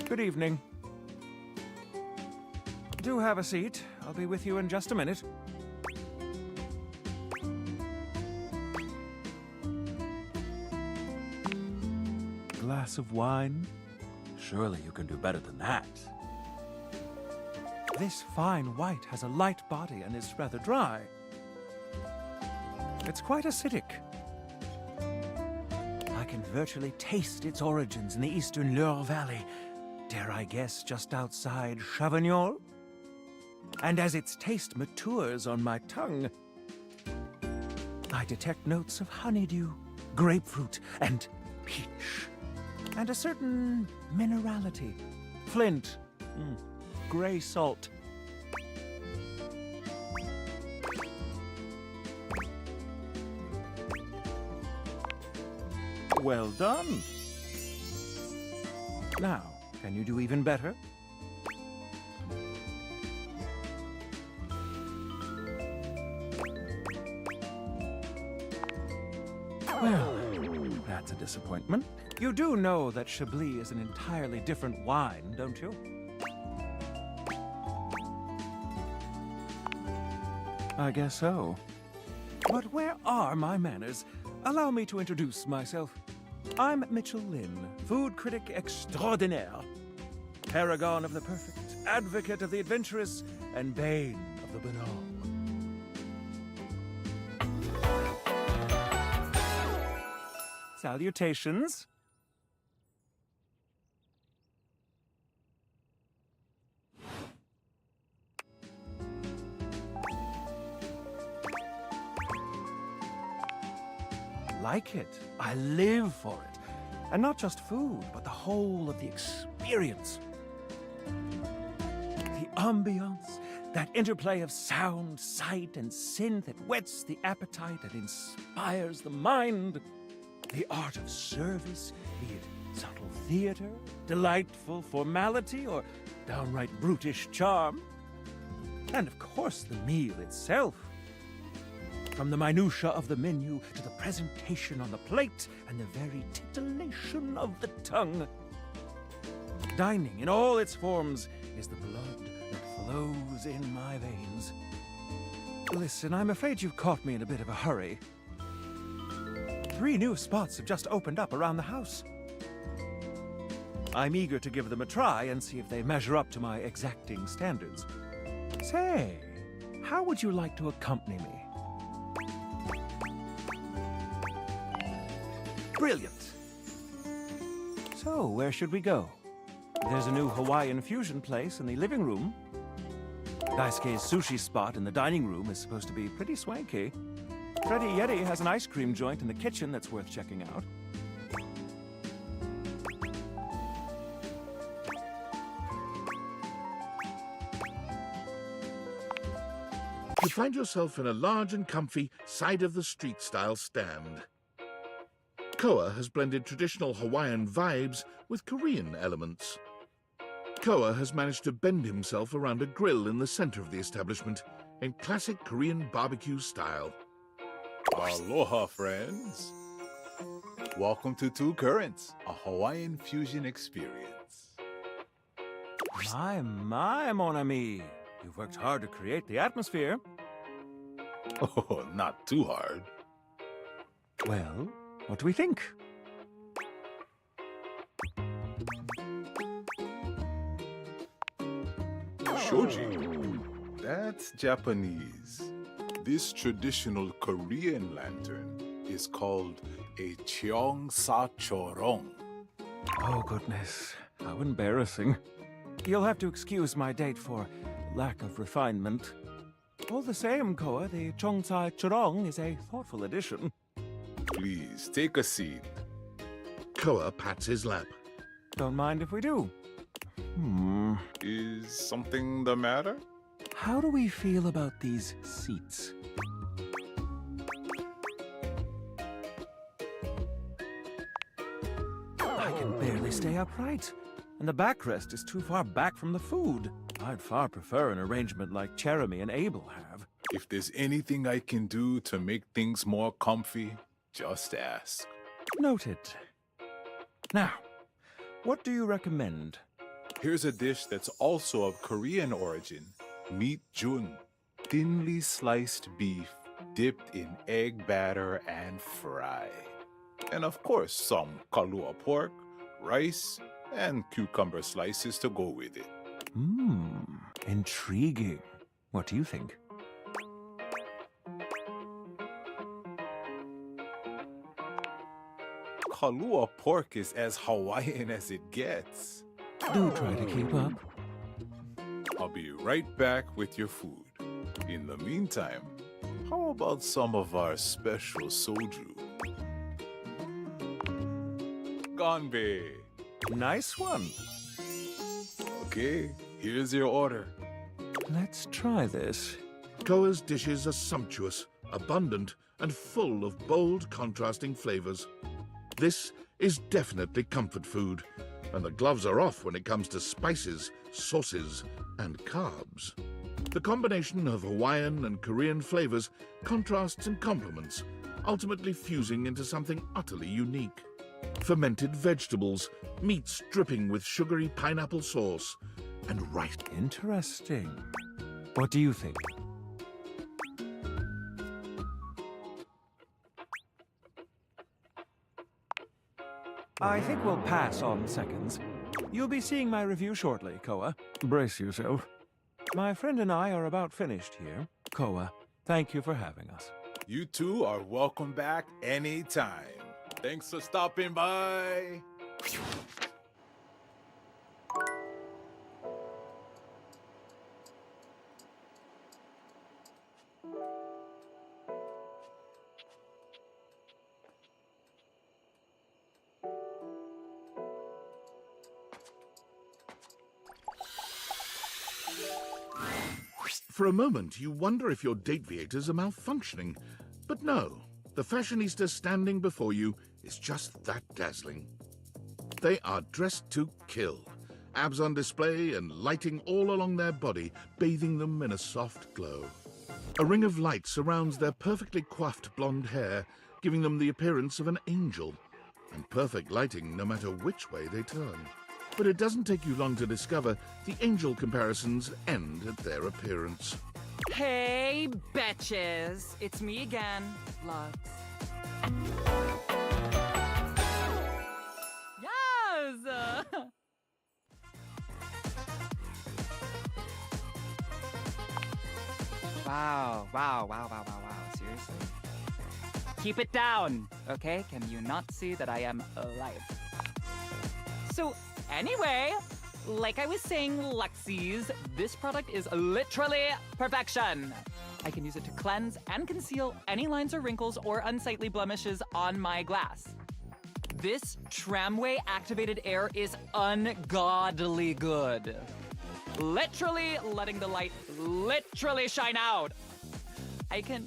Good evening. Do have a seat. I'll be with you in just a minute. Glass of wine? Surely you can do better than that. This fine white has a light body and is rather dry. It's quite acidic. I can virtually taste its origins in the eastern Loire Valley. Dare I guess just outside Chavagnol? And as its taste matures on my tongue, I detect notes of honeydew, grapefruit, and peach. And a certain minerality. Flint. Gray salt. Well done. Now, can you do even better? Well, that's a disappointment. You do know that Chablis is an entirely different wine, don't you? I guess so. But where are my manners? Allow me to introduce myself. I'm Mitchell Lynn, food critic extraordinaire. Paragon of the perfect, advocate of the adventurous, and bane of the banal. Salutations. Like it. I live for it. And not just food, but the whole of the experience. The ambiance, that interplay of sound, sight, and synth that whets the appetite, that inspires the mind. The art of service, be it subtle theater, delightful formality, or downright brutish charm. And of course the meal itself. From the minutiae of the menu to the presentation on the plate and the very titillation of the tongue. Dining in all its forms is the blood that flows in my veins. Listen, I'm afraid you've caught me in a bit of a hurry. 3 new spots have just opened up around the house. I'm eager to give them a try and see if they measure up to my exacting standards. Say, how would you like to accompany me? Brilliant. So, where should we go? There's a new Hawaiian fusion place in the living room. Daisuke's sushi spot in the dining room is supposed to be pretty swanky. Freddy Yeti has an ice cream joint in the kitchen that's worth checking out. You find yourself in a large and comfy side-of-the-street style stand. Koa has blended traditional Hawaiian vibes with Korean elements. Koa has managed to bend himself around a grill in the center of the establishment in classic Korean barbecue style. Aloha, friends. Welcome to Two Currents, a Hawaiian fusion experience. My, mon ami. You've worked hard to create the atmosphere. Oh, not too hard. Well, what do we think? Shoji. That's Japanese. This traditional Korean lantern is called a cheongsa-chorong. Oh, goodness. How embarrassing. You'll have to excuse my date for lack of refinement. All the same, Koa, the Cheongsa Chorong is a thoughtful addition. Please, take a seat. Koa pats his lap. Don't mind if we do. Is something the matter? How do we feel about these seats? I can barely stay upright, and the backrest is too far back from the food. I'd far prefer an arrangement like Jeremy and Abel have. If there's anything I can do to make things more comfy, just ask. Noted. Now, what do you recommend? Here's a dish that's also of Korean origin, meat jun, thinly sliced beef dipped in egg batter and fried. And of course, some kalua pork, rice, and cucumber slices to go with it. Intriguing. What do you think? Kalua pork is as Hawaiian as it gets. Do try to keep up. I'll be right back with your food. In the meantime, how about some of our special soju? Ganbei. Nice one. Okay, here's your order. Let's try this. Koa's dishes are sumptuous, abundant, and full of bold, contrasting flavors. This is definitely comfort food, and the gloves are off when it comes to spices, sauces, and carbs. The combination of Hawaiian and Korean flavors contrasts and complements, ultimately fusing into something utterly unique. Fermented vegetables, meats dripping with sugary pineapple sauce, and rice. Interesting. What do you think? I think we'll pass on seconds. You'll be seeing my review shortly, Koa. Brace yourself. My friend and I are about finished here. Koa, thank you for having us. You two are welcome back anytime. Thanks for stopping by. For a moment, you wonder if your Dateviators are malfunctioning. But no, the fashionista standing before you is just that dazzling. They are dressed to kill, abs on display and lighting all along their body, bathing them in a soft glow. A ring of light surrounds their perfectly coiffed blonde hair, giving them the appearance of an angel, and perfect lighting no matter which way they turn. But it doesn't take you long to discover the angel comparisons end at their appearance. Hey, betches! It's me again, Lux. Yes! Wow. Seriously? Keep it down, okay? Can you not see that I am alive? So, anyway, like I was saying, Luxies, this product is literally perfection. I can use it to cleanse and conceal any lines or wrinkles or unsightly blemishes on my glass. This tramway activated air is ungodly good. Literally letting the light literally shine out. I can...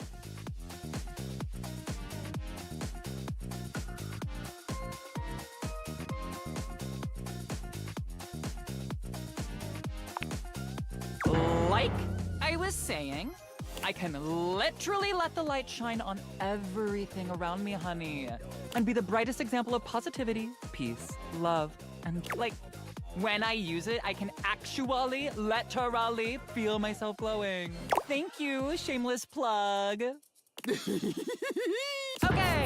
Like I was saying, I can literally let the light shine on everything around me, honey, and be the brightest example of positivity, peace, love, and like, when I use it, I can actually, literally feel myself glowing. Thank you, shameless plug. Okay,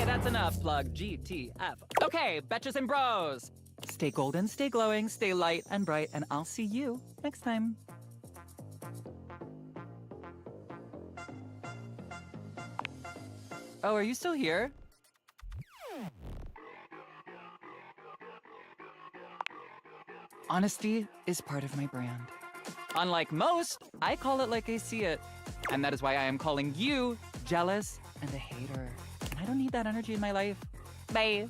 that's enough, plug. GTF. Okay, betches and bros. Stay golden, stay glowing, stay light and bright, and I'll see you next time. Oh, are you still here? Honesty is part of my brand. Unlike most, I call it like I see it. And that is why I am calling you jealous and a hater. And I don't need that energy in my life. Bye.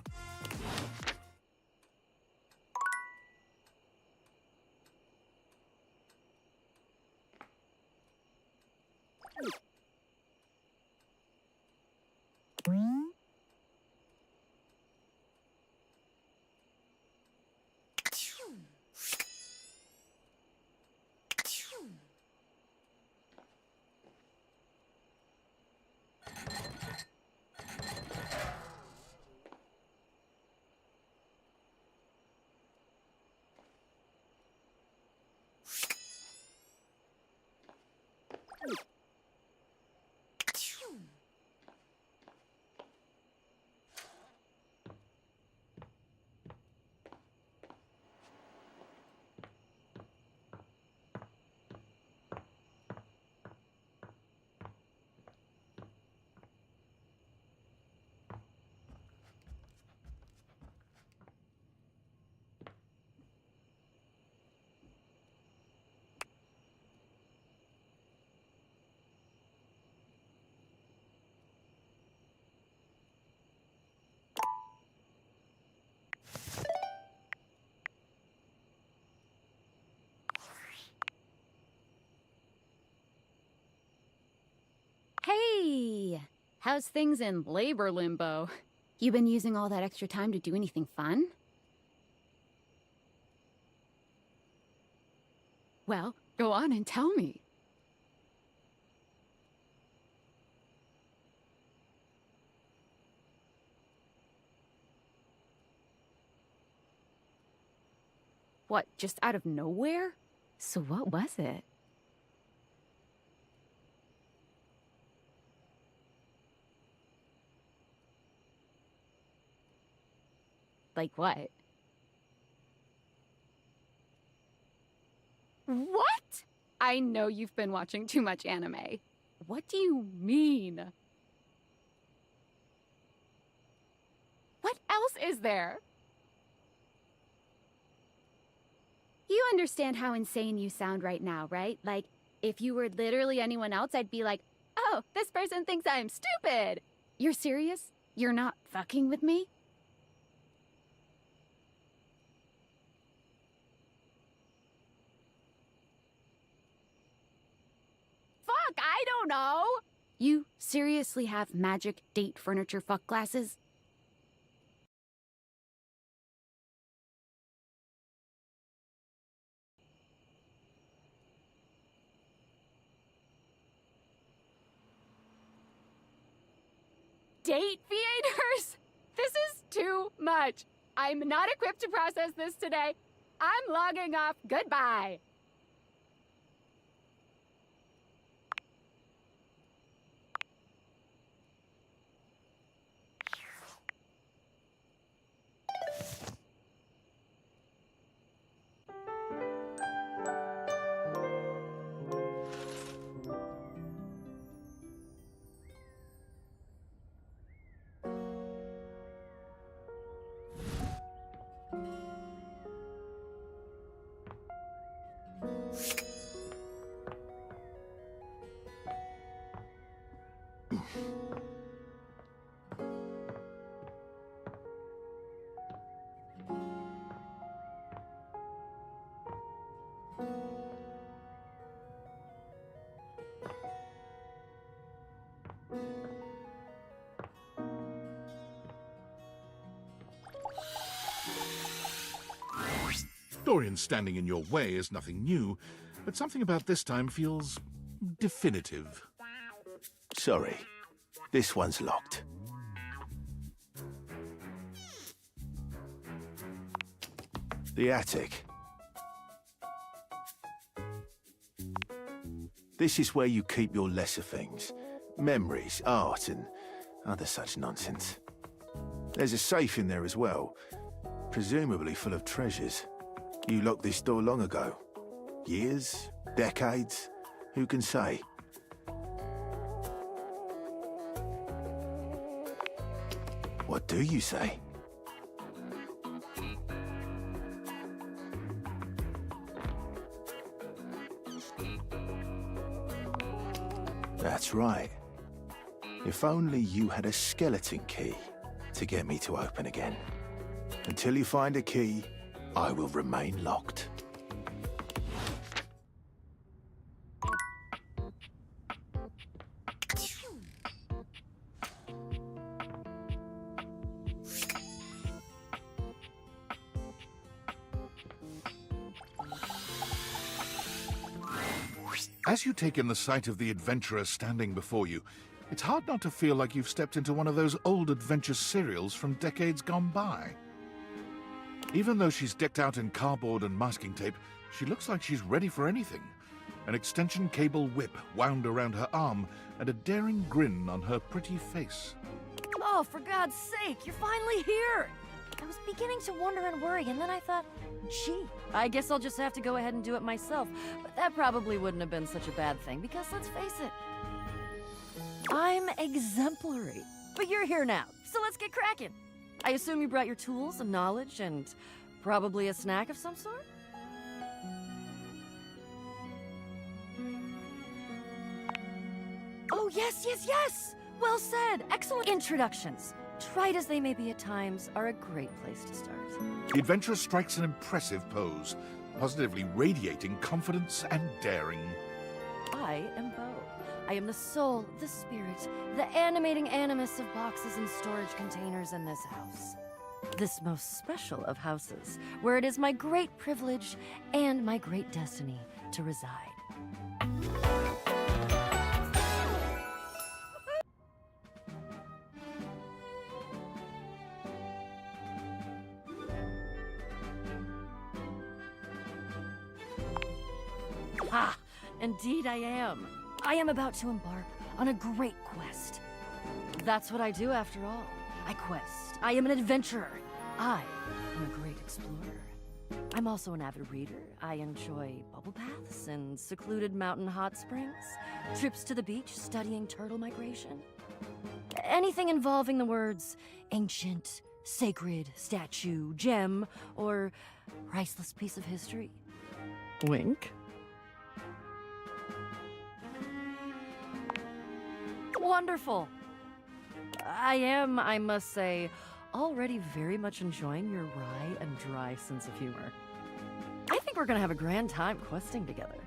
Hey! How's things in labor limbo? You been using all that extra time to do anything fun? Well, go on and tell me. What, just out of nowhere? So what was it? Like what? What? I know you've been watching too much anime. What do you mean? What else is there? You understand how insane you sound right now, right? Like, if you were literally anyone else, I'd be like, oh, this person thinks I'm stupid. You're serious? You're not fucking with me? Fuck, I don't know. You seriously have magic date furniture fuck glasses? Date theaters? This is too much. I'm not equipped to process this today. I'm logging off. Goodbye. Dorian standing in your way is nothing new, but something about this time feels definitive. Sorry, this one's locked. The attic. This is where you keep your lesser things. Memories, art, and other such nonsense. There's a safe in there as well, presumably full of treasures. You locked this door long ago. Years? Decades? Who can say? What do you say? That's right. If only you had a skeleton key to get me to open again. Until you find a key, I will remain locked. As you take in the sight of the adventurer standing before you, it's hard not to feel like you've stepped into one of those old adventure serials from decades gone by. Even though she's decked out in cardboard and masking tape, she looks like she's ready for anything. an extension cable whip wound around her arm, and a daring grin on her pretty face. Oh, for God's sake, you're finally here! I was beginning to wonder and worry, and then I thought, gee, I guess I'll just have to go ahead and do it myself. But that probably wouldn't have been such a bad thing, because let's face it, I'm exemplary. But you're here now, so let's get cracking. I assume you brought your tools and knowledge and probably a snack of some sort? Oh, yes, yes, yes! Well said! Excellent introductions. Trite as they may be at times, are a great place to start. The adventurer strikes an impressive pose, positively radiating confidence and daring. I am Bo. I am the soul, the spirit, the animating animus of boxes and storage containers in this house. This most special of houses, where it is my great privilege and my great destiny to reside. Ah, indeed I am. I am about to embark on a great quest. That's what I do after all. I quest. I am an adventurer. I am a great explorer. I'm also an avid reader. I enjoy bubble baths and secluded mountain hot springs, trips to the beach studying turtle migration. Anything involving the words ancient, sacred, statue, gem, or priceless piece of history. Wink. Wonderful. I am, I must say, already very much enjoying your wry and dry sense of humor. I think we're gonna have a grand time questing together.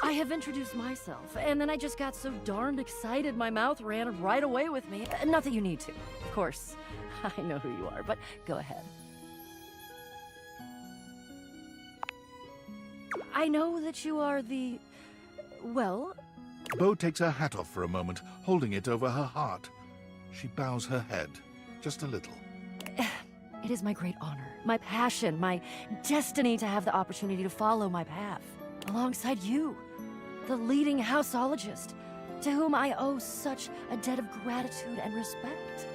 I have introduced myself, and then I just got so darned excited my mouth ran right away with me. Not that you need to, of course. I know who you are, but go ahead. I know that you are the... well... Bo takes her hat off for a moment, holding it over her heart. She bows her head, just a little. It is my great honor, my passion, my destiny to have the opportunity to follow my path, alongside you, the leading houseologist, to whom I owe such a debt of gratitude and respect.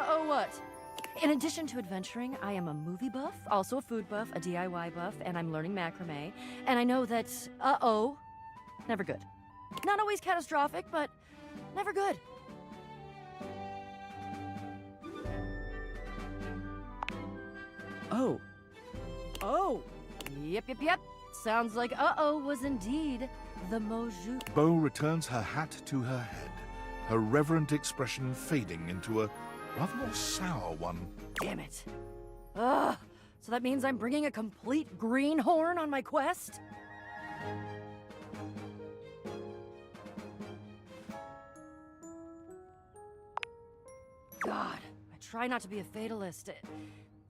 Oh, what? In addition to adventuring, I am a movie buff, also a food buff, a DIY buff, and I'm learning macrame. And I know that, never good. Not always catastrophic, but never good. Oh. Oh! Yep. Sounds like was indeed the mot juste. Bo returns her hat to her head, her reverent expression fading into a rather more sour one. Damn it. Ugh. So that means I'm bringing a complete greenhorn on my quest? God, I try not to be a fatalist.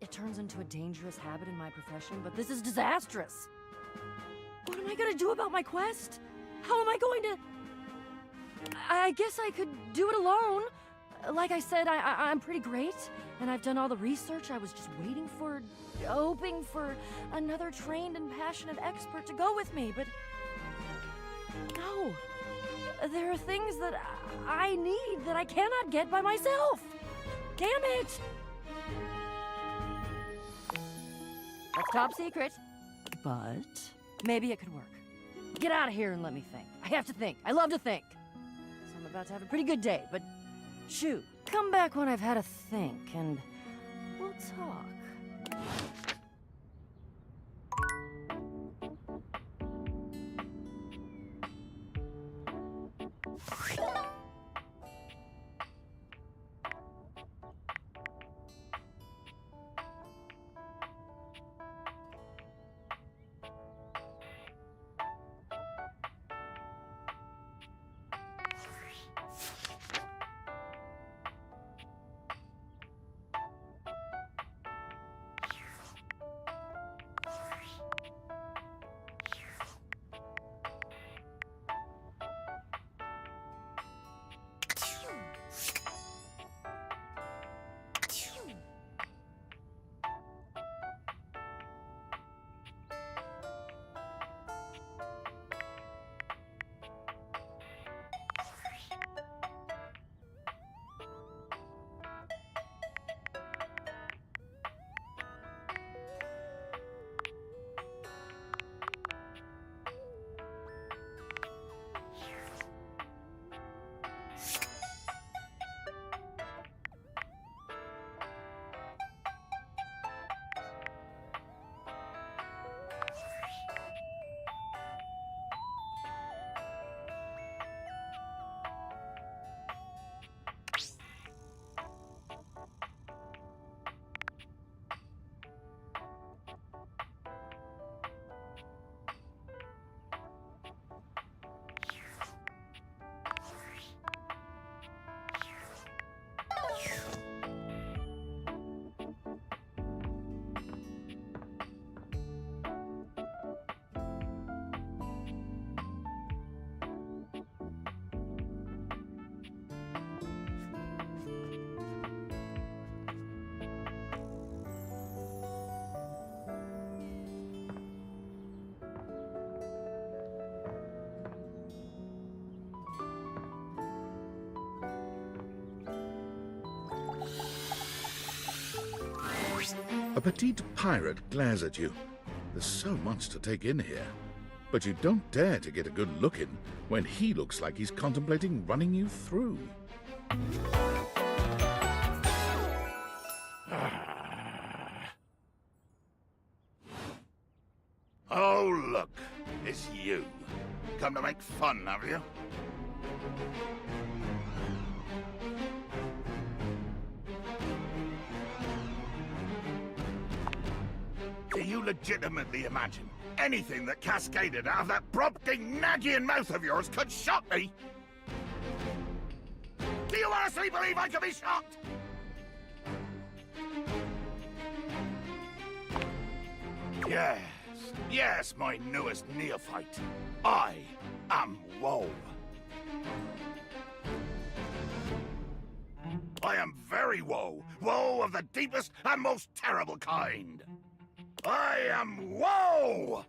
It turns into a dangerous habit in my profession, but this is disastrous. What am I gonna do about my quest? How am I going to... I guess I could do it alone. Like I said, I'm pretty great, and I've done all the research. I was just hoping for another trained and passionate expert to go with me, but... no. There are things that I need that I cannot get by myself. Damn it! That's top secret. But maybe it could work. Get out of here and let me think. I have to think. I love to think. So I'm about to have a pretty good day, but shoot. Come back when I've had a think, and we'll talk. A petite pirate glares at you. There's so much to take in here. But you don't dare to get a good look in when he looks like he's contemplating running you through. Oh, look, it's you. Come to make fun, have you? Do you legitimately imagine anything that cascaded out of that prompting, nagging mouth of yours could shock me? Do you honestly believe I could be shocked? Yes, my newest neophyte. I am Woe. I am very Woe. Woe of the deepest and most terrible kind. I am Woe!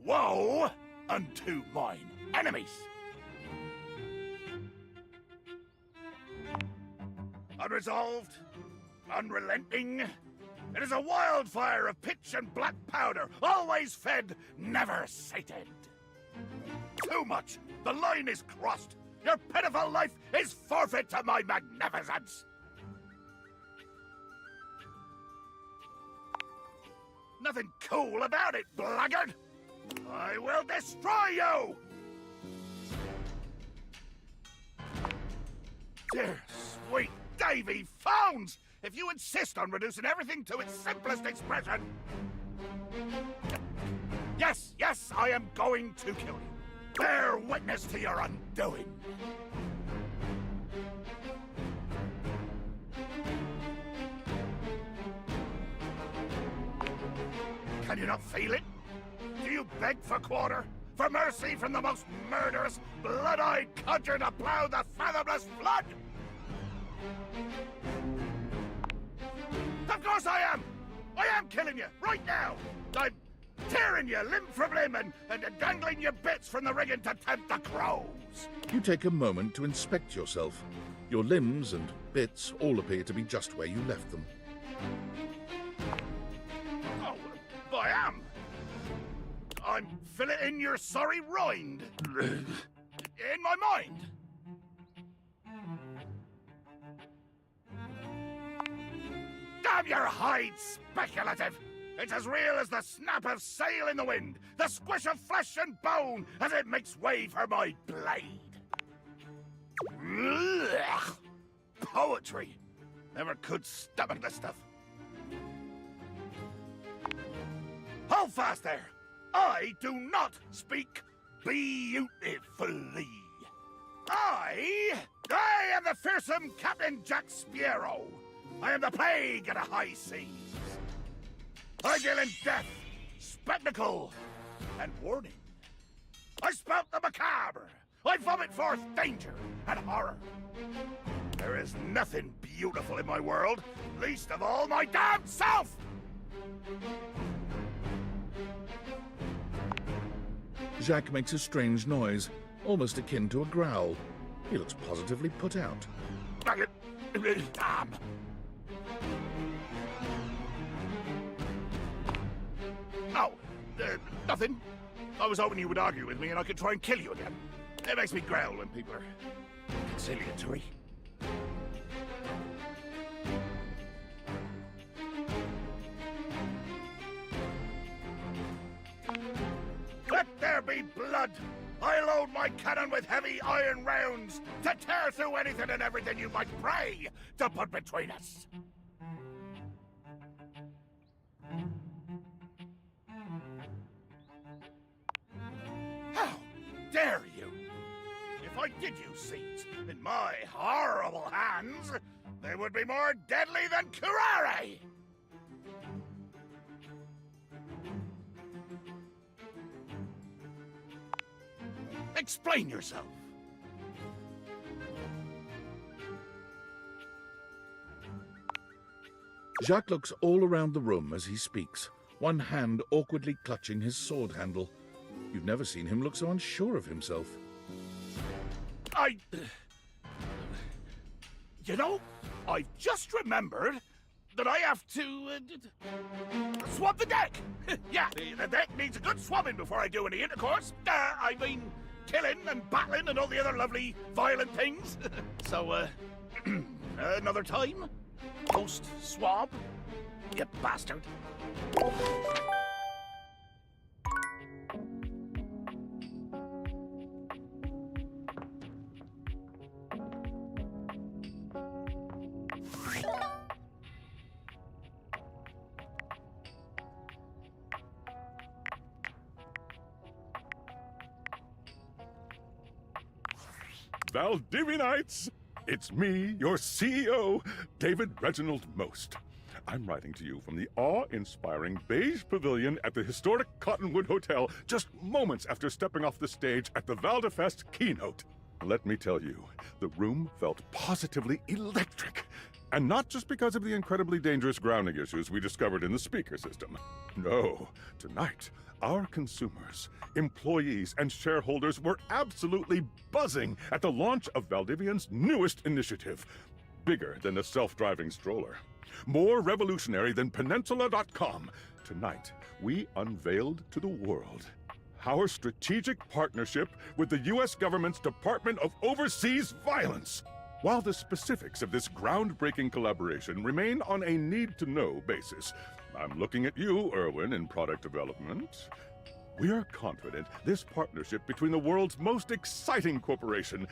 Woe unto mine enemies. Unresolved, unrelenting, it is a wildfire of pitch and black powder, always fed, never sated. Too much. The line is crossed. Your pitiful life is forfeit to my magnificence. Nothing cool about it, blackguard. I will destroy you! Dear sweet Davy Phones! If you insist on reducing everything to its simplest expression... Yes, I am going to kill you. Bear witness to your undoing. Can you not feel it? Do you beg for quarter? For mercy from the most murderous, blood-eyed codger to plow the fathomless flood? Of course I am! I am killing you, right now! I'm tearing you limb from limb and dangling your bits from the rigging to tempt the crows! You take a moment to inspect yourself. Your limbs and bits all appear to be just where you left them. Oh, I am! I'm filleting your sorry rind. In my mind. Damn your hide, speculative! It's as real as the snap of sail in the wind, the squish of flesh and bone as it makes way for my blade. Ugh. Poetry. Never could stomach this stuff. Hold fast there! I do not speak beautifully. I am the fearsome Captain Jack Sparrow. I am the plague of the high seas. I deal in death, spectacle, and warning. I spout the macabre. I vomit forth danger and horror. There is nothing beautiful in my world, least of all my damn self! Jacques makes a strange noise, almost akin to a growl. He looks positively put out. Damn! Oh, nothing. I was hoping you would argue with me and I could try and kill you again. It makes me growl when people are conciliatory. Let there be blood! I load my cannon with heavy iron rounds to tear through anything and everything you might pray to put between us. How dare you? If I did use seeds in my horrible hands, they would be more deadly than curare! Explain yourself. Jacques looks all around the room as he speaks, one hand awkwardly clutching his sword handle. You've never seen him look so unsure of himself. You know, I've just remembered that I have to swab the deck. Yeah, the deck needs a good swabbing before I do any intercourse. I mean, killing and battling and all the other lovely violent things. So, another time? Post-swab? You bastard. Valdivinites! It's me, your CEO, David Reginald Most. I'm writing to you from the awe-inspiring beige pavilion at the historic Cottonwood Hotel just moments after stepping off the stage at the Valdefest keynote. Let me tell you, the room felt positively electric. And not just because of the incredibly dangerous grounding issues we discovered in the speaker system. No, tonight, our consumers, employees, and shareholders were absolutely buzzing at the launch of Valdivian's newest initiative. Bigger than a self-driving stroller. More revolutionary than Peninsula.com. Tonight, we unveiled to the world our strategic partnership with the U.S. government's Department of Overseas Violence. While the specifics of this groundbreaking collaboration remain on a need-to-know basis, I'm looking at you, Erwin, in product development. We are confident this partnership between the world's most exciting corporation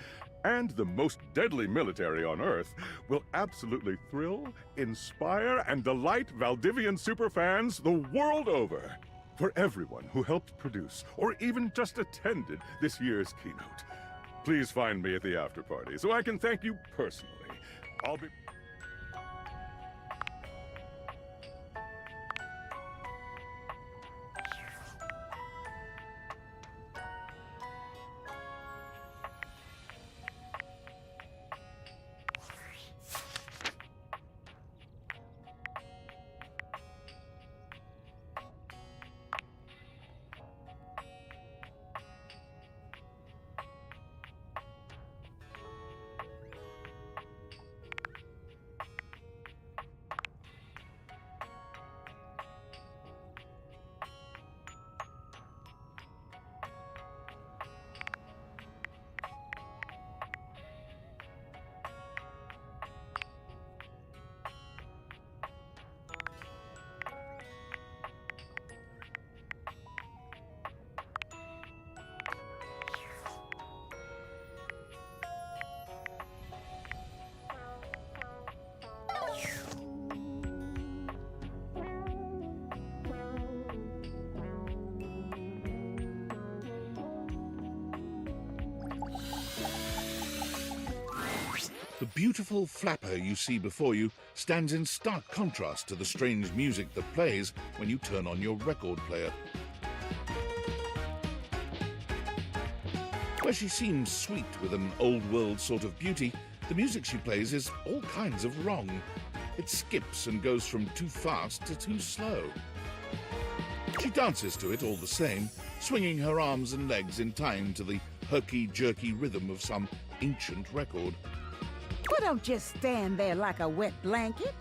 and the most deadly military on Earth will absolutely thrill, inspire, and delight Valdivian superfans the world over. For everyone who helped produce or even just attended this year's keynote, please find me at the after party so I can thank you personally. I'll be... The beautiful flapper you see before you stands in stark contrast to the strange music that plays when you turn on your record player. Where she seems sweet with an old-world sort of beauty, the music she plays is all kinds of wrong. It skips and goes from too fast to too slow. She dances to it all the same, swinging her arms and legs in time to the herky-jerky rhythm of some ancient record. Well, don't just stand there like a wet blanket.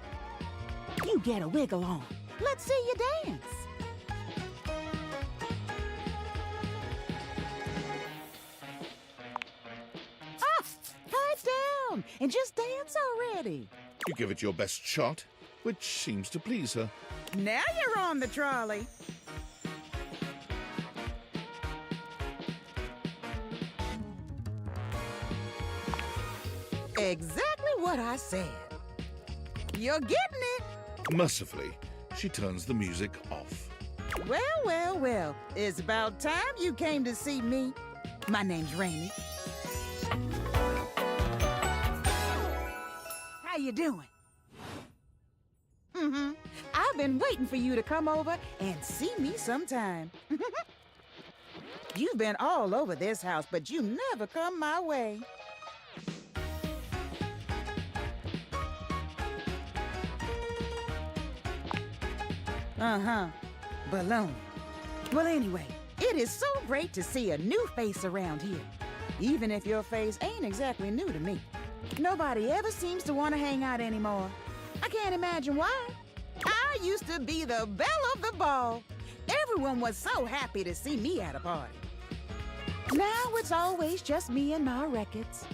You get a wiggle on. Let's see you dance. Ah, pipe down and just dance already. You give it your best shot, which seems to please her. Now you're on the trolley. Exactly what I said. You're getting it. Mercifully, she turns the music off. Well, well, well. It's about time you came to see me. My name's Rainy. How you doing? I've been waiting for you to come over and see me sometime. You've been all over this house, but you never come my way. Baloney. Well, anyway, it is so great to see a new face around here. Even if your face ain't exactly new to me. Nobody ever seems to want to hang out anymore. I can't imagine why. I used to be the belle of the ball. Everyone was so happy to see me at a party. Now it's always just me and my records.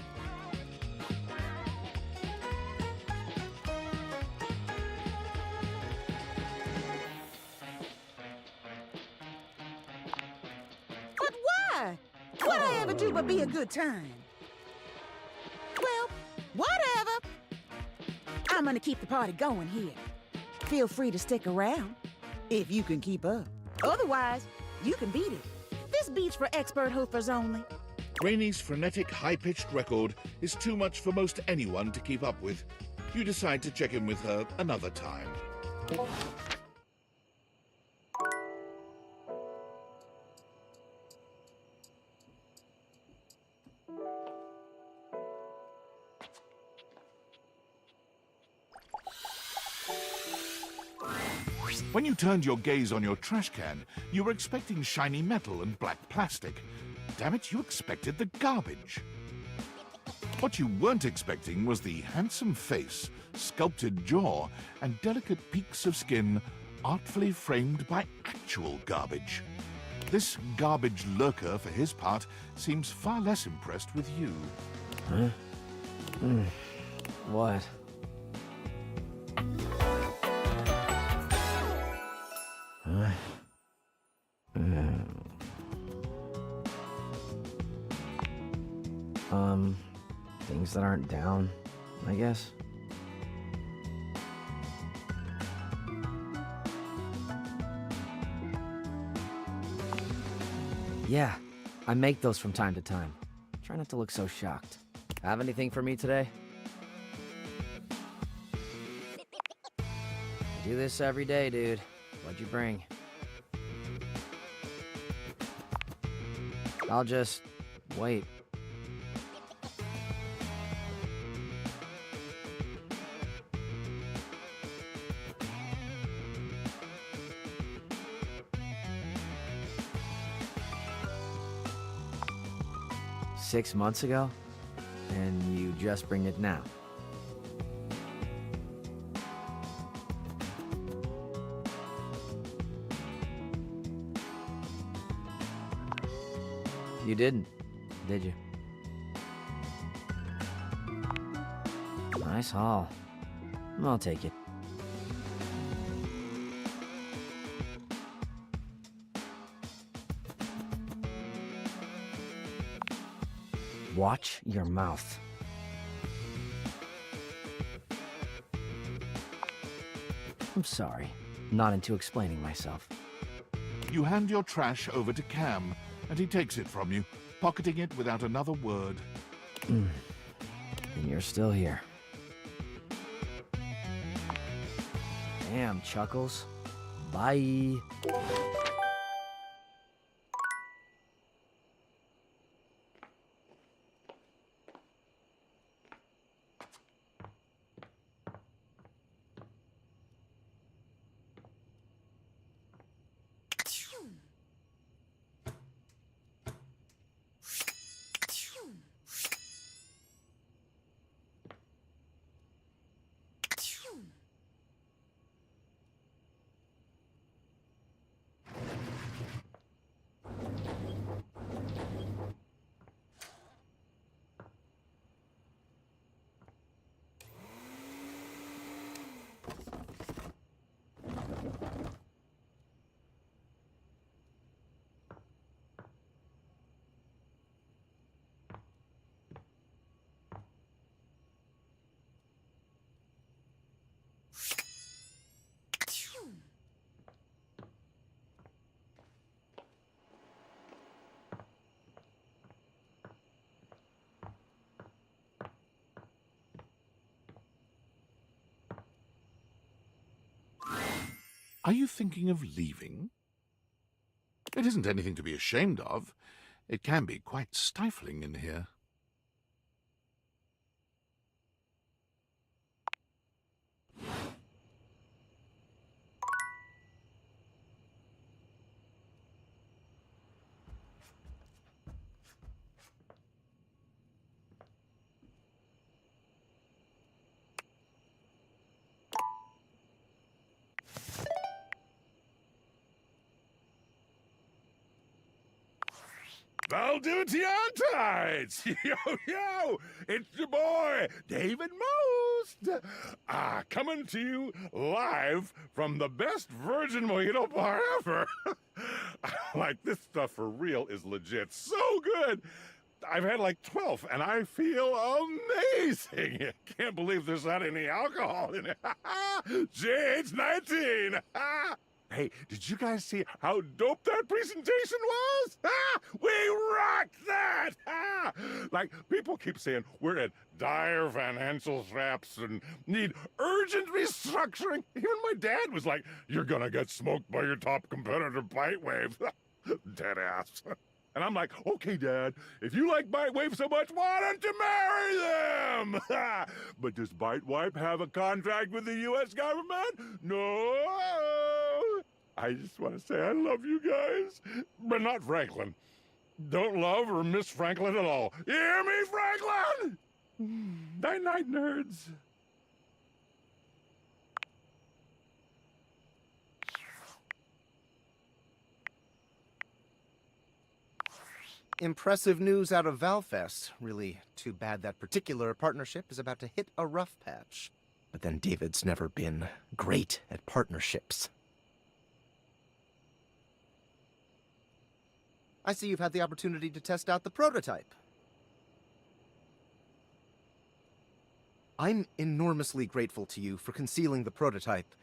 But why? What'd I ever do but be a good time? Well, whatever. I'm gonna keep the party going here. Feel free to stick around, if you can keep up. Otherwise, you can beat it. This beat's for expert hoofers only. Rainie's frenetic, high-pitched record is too much for most anyone to keep up with. You decide to check in with her another time. When you turned your gaze on your trash can, you were expecting shiny metal and black plastic. Damn it, you expected the garbage. What you weren't expecting was the handsome face, sculpted jaw, and delicate peaks of skin artfully framed by actual garbage. This garbage lurker, for his part, seems far less impressed with you. Huh? What? Things that aren't down, I guess. Yeah, I make those from time to time. Try not to look so shocked. Have anything for me today? I do this every day, dude. What'd you bring? I'll just wait. Six months ago? And you just bring it now? You didn't, did you? Nice haul. I'll take it. Watch your mouth. I'm sorry. Not into explaining myself. You hand your trash over to Cam, and he takes it from you, pocketing it without another word. And you're still here. Damn, Chuckles. Bye. Are you thinking of leaving? It isn't anything to be ashamed of. It can be quite stifling in here. Valdutianites! Yo! It's your boy, David Most! Coming to you live from the best virgin mojito bar ever! Like, this stuff for real is legit so good! I've had like 12, and I feel amazing! Can't believe there's not any alcohol in it! JH19! Hey, did you guys see how dope that presentation was? We rocked that! Like, people keep saying we're at dire financial straps and need urgent restructuring. Even my dad was like, you're gonna get smoked by your top competitor, Bitewave. Dead ass. And I'm like, okay, Dad, if you like Bitewave so much, why don't you marry them? But does Bitewave have a contract with the U.S. government? No. I just want to say I love you guys, but not Franklin. Don't love or miss Franklin at all. You hear me, Franklin? Night-night, nerds. Impressive news out of Valfest. Really too bad that particular partnership is about to hit a rough patch. But then David's never been great at partnerships. I see you've had the opportunity to test out the prototype. I'm enormously grateful to you for concealing the prototype,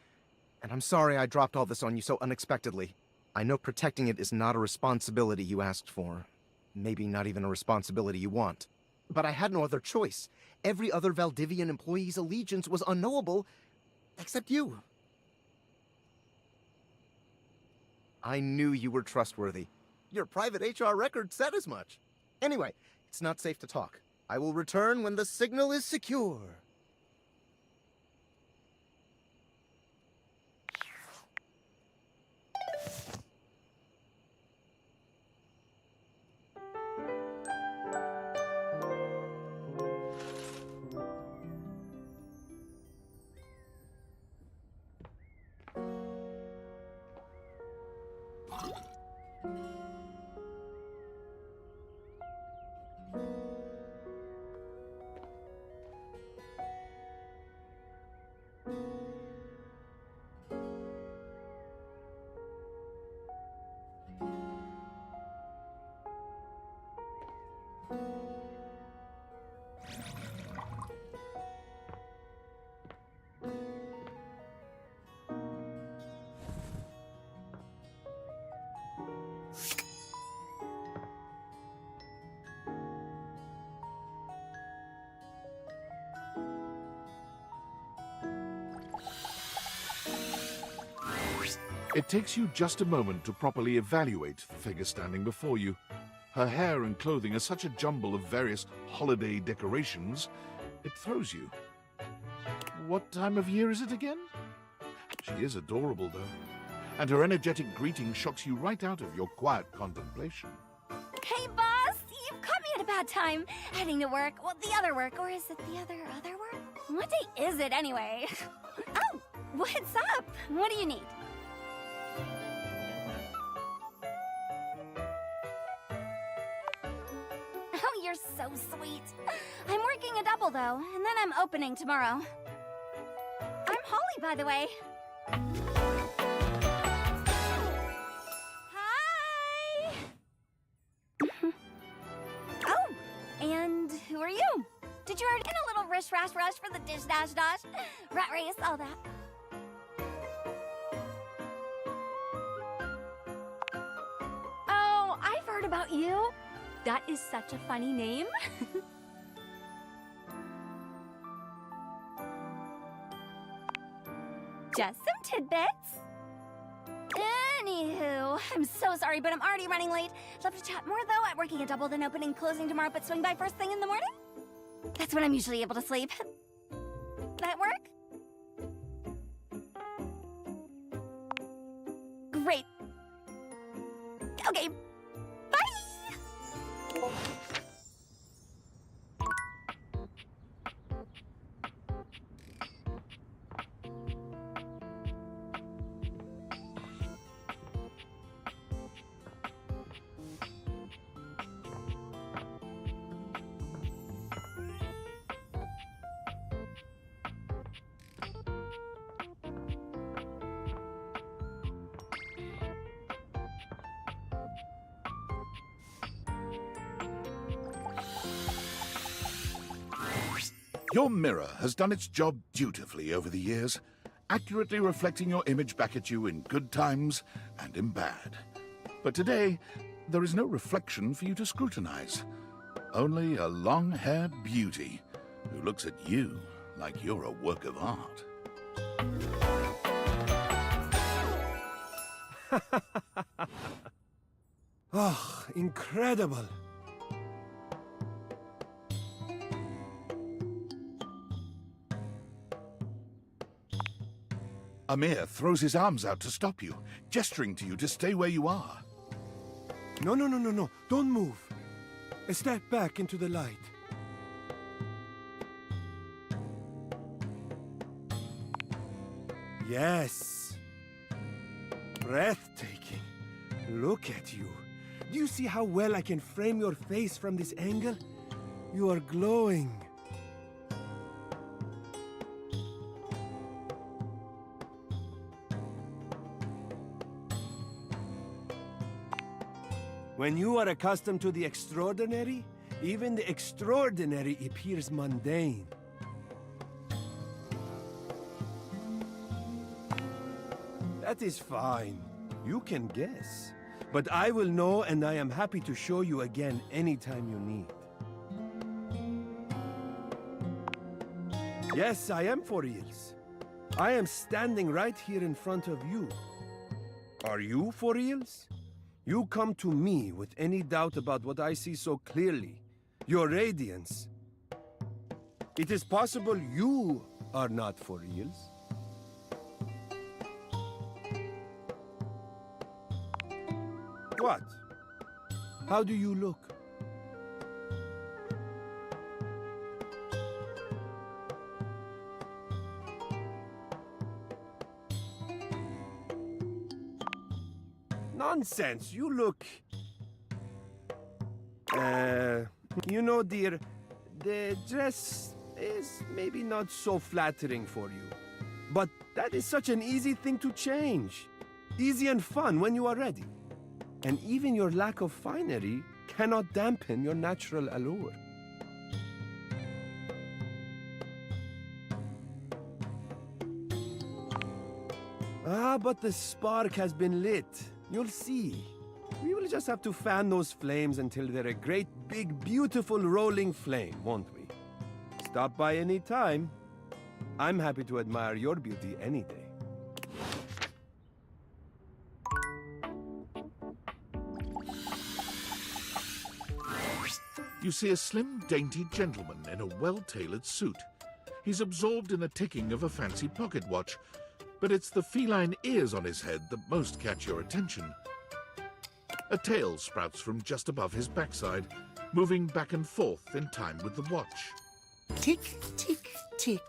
and I'm sorry I dropped all this on you so unexpectedly. I know protecting it is not a responsibility you asked for. Maybe not even a responsibility you want. But I had no other choice. Every other Valdivian employee's allegiance was unknowable, except you. I knew you were trustworthy. Your private HR record said as much. Anyway, it's not safe to talk. I will return when the signal is secure. It takes you just a moment to properly evaluate the figure standing before you. Her hair and clothing are such a jumble of various holiday decorations, it throws you. What time of year is it again? She is adorable, though, and her energetic greeting shocks you right out of your quiet contemplation. Hey, boss! You've caught me at a bad time. Heading to work. Well, the other work. Or is it the other work? What day is it, anyway? Oh, what's up? What do you need? Oh, you're so sweet. I'm working a double, though, and then I'm opening tomorrow. I'm Holly, by the way. Hi! Oh, and who are you? Did you already get a little rish-rash rush for the dish-dash-dash? Rat race, all that. Oh, I've heard about you. That is such a funny name. Just some tidbits. Anywho, I'm so sorry, but I'm already running late. Love to chat more, though, at working a double, then opening, closing tomorrow, but swing by first thing in the morning? That's when I'm usually able to sleep. That work? Great. Okay. Bye! Your mirror has done its job dutifully over the years, accurately reflecting your image back at you in good times and in bad. But today, there is no reflection for you to scrutinize. Only a long-haired beauty who looks at you like you're a work of art. Oh, incredible. Amir throws his arms out to stop you, gesturing to you to stay where you are. No. Don't move. Step back into the light. Yes. Breathtaking. Look at you. Do you see how well I can frame your face from this angle? You are glowing. When you are accustomed to the extraordinary, even the extraordinary appears mundane. That is fine. You can guess. But I will know, and I am happy to show you again anytime you need. Yes, I am for reals. I am standing right here in front of you. Are you for reals? You come to me with any doubt about what I see so clearly. Your radiance. It is possible you are not for reals. What? How do you look? Nonsense, you look... you know, dear, the dress is maybe not so flattering for you. But that is such an easy thing to change. Easy and fun when you are ready. And even your lack of finery cannot dampen your natural allure. Ah, but the spark has been lit. You'll see. We will just have to fan those flames until they're a great, big, beautiful rolling flame, won't we? Stop by any time. I'm happy to admire your beauty any day. You see a slim, dainty gentleman in a well-tailored suit. He's absorbed in the ticking of a fancy pocket watch, but it's the feline ears on his head that most catch your attention. A tail sprouts from just above his backside, moving back and forth in time with the watch. Tick, tick, tick.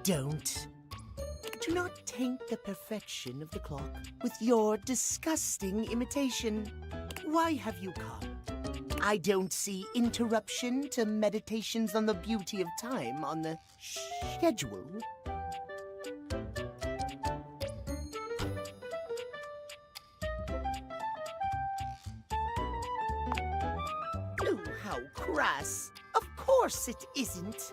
Don't. Do not taint the perfection of the clock with your disgusting imitation. Why have you come? I don't see interruption to meditations on the beauty of time on the schedule. Oh, how crass. Of course it isn't.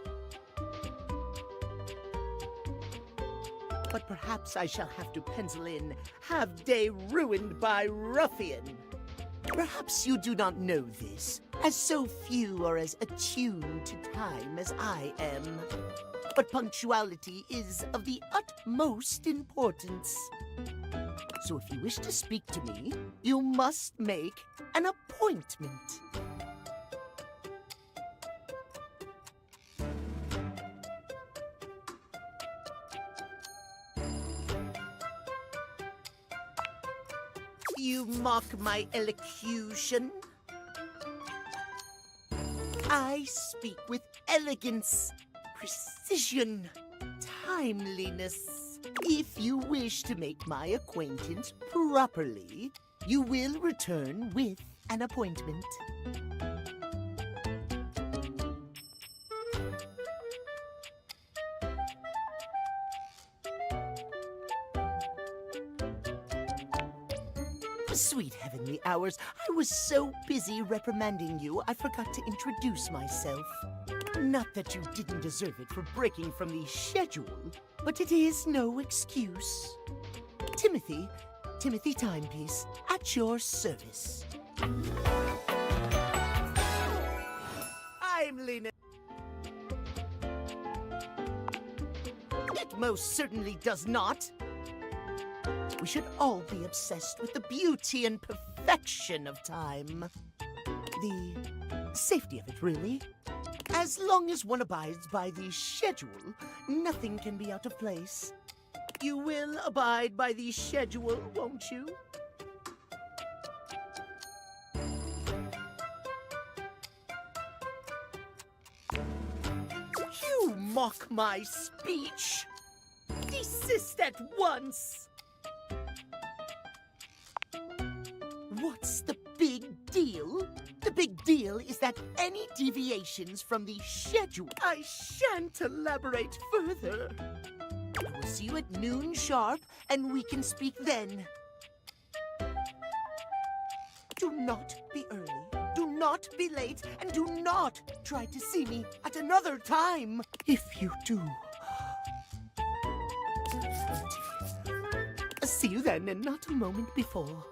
But perhaps I shall have to pencil in "have day ruined by ruffian." Perhaps you do not know this, as so few are as attuned to time as I am. But punctuality is of the utmost importance. So if you wish to speak to me, you must make an appointment. You mock my elocution? I speak with elegance, precision, timeliness. If you wish to make my acquaintance properly, you will return with an appointment. Sweet heavenly hours, I was so busy reprimanding you, I forgot to introduce myself. Not that you didn't deserve it for breaking from the schedule, but it is no excuse. Timothy Timepiece, at your service. I'm Lena. It most certainly does not. We should all be obsessed with the beauty and perfection of time. The safety of it, really. As long as one abides by the schedule, nothing can be out of place. You will abide by the schedule, won't you? You mock my speech. Desist at once. What's the big deal? The big deal is that any deviations from the schedule, I shan't elaborate further. I will see you at noon sharp, and we can speak then. Do not be early, do not be late, and do not try to see me at another time. If you do, see you then, and not a moment before.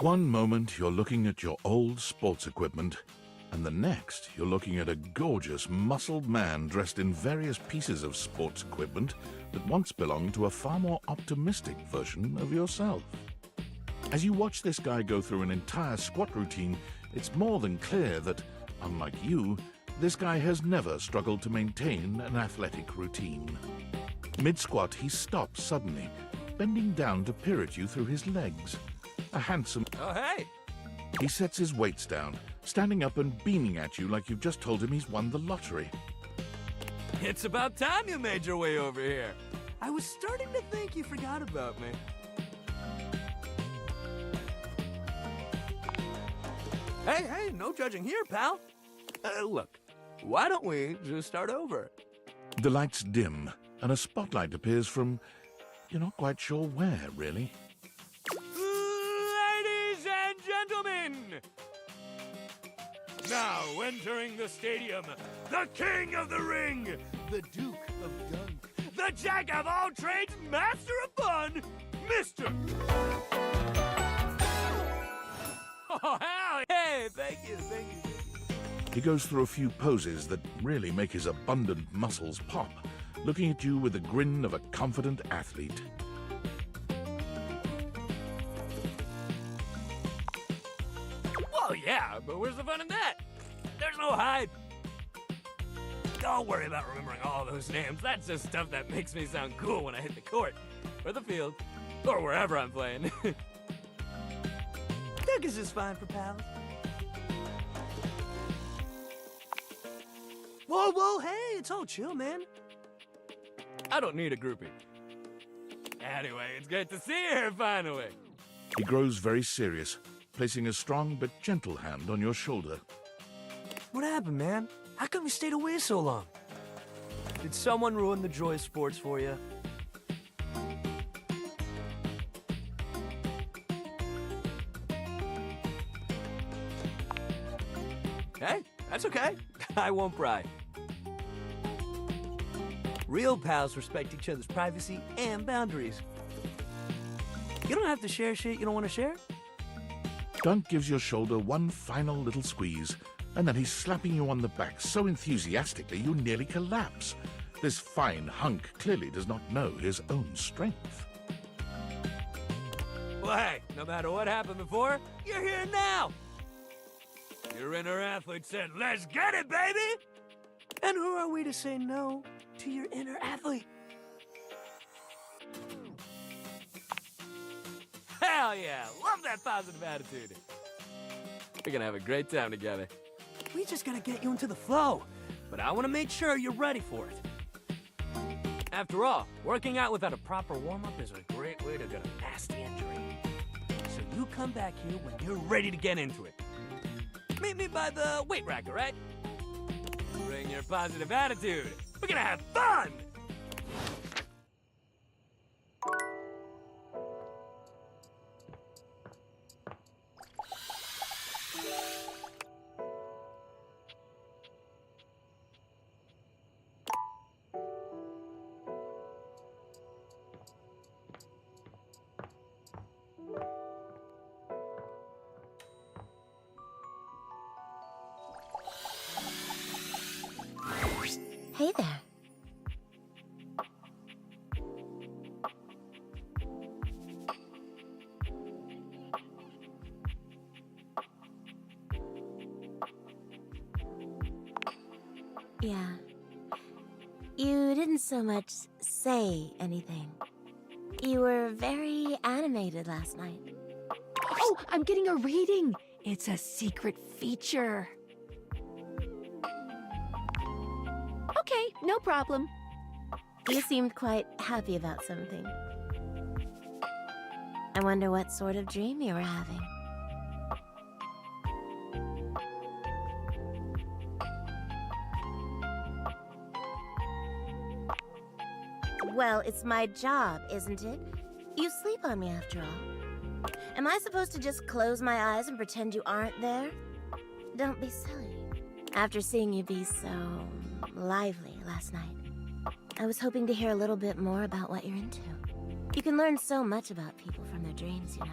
One moment you're looking at your old sports equipment, and the next you're looking at a gorgeous, muscled man dressed in various pieces of sports equipment that once belonged to a far more optimistic version of yourself. As you watch this guy go through an entire squat routine, it's more than clear that, unlike you, this guy has never struggled to maintain an athletic routine. Mid-squat, he stops suddenly, bending down to peer at you through his legs. A handsome... Oh, hey! He sets his weights down, standing up and beaming at you like you've just told him he's won the lottery. It's about time you made your way over here. I was starting to think you forgot about me. Hey, no judging here, pal. Look, why don't we just start over? The lights dim, and a spotlight appears from... You're not quite sure where, really. Ladies and gentlemen! Now entering the stadium, the king of the ring, the Duke of Dunk, the jack of all trades, master of fun, Mr. Oh, hell, hey, thank you. He goes through a few poses that really make his abundant muscles pop, looking at you with the grin of a confident athlete. Well, yeah, but where's the fun in that? There's no hype. Don't worry about remembering all those names. That's just stuff that makes me sound cool when I hit the court, or the field, or wherever I'm playing. Douglas is fine for pals. Whoa, hey, it's all chill, man. I don't need a groupie. Anyway, it's great to see you here finally. He grows very serious, placing a strong but gentle hand on your shoulder. What happened, man? How come you stayed away so long? Did someone ruin the joy of sports for you? That's okay. I won't pry. Real pals respect each other's privacy and boundaries. You don't have to share shit you don't want to share. Dunk gives your shoulder one final little squeeze, and then he's slapping you on the back so enthusiastically you nearly collapse. This fine hunk clearly does not know his own strength. Well, hey, no matter what happened before, you're here now. Your inner athlete said, "Let's get it, baby!" And who are we to say no to your inner athlete? Hell yeah! Love that positive attitude. We're gonna have a great time together. We just gotta get you into the flow, but I wanna make sure you're ready for it. After all, working out without a proper warm-up is a great way to get a nasty injury. So you come back here when you're ready to get into it. Meet me by the weight rack, all right? Bring your positive attitude. We're gonna have fun! Hey there. Yeah. You didn't so much say anything. You were very animated last night. Oh, I'm getting a reading. It's a secret feature. Okay, no problem. You seemed quite happy about something. I wonder what sort of dream you were having. Well, it's my job, isn't it? You sleep on me after all. Am I supposed to just close my eyes and pretend you aren't there? Don't be silly. After seeing you be so lively last night, I was hoping to hear a little bit more about what you're into. You can learn so much about people from their dreams, you know.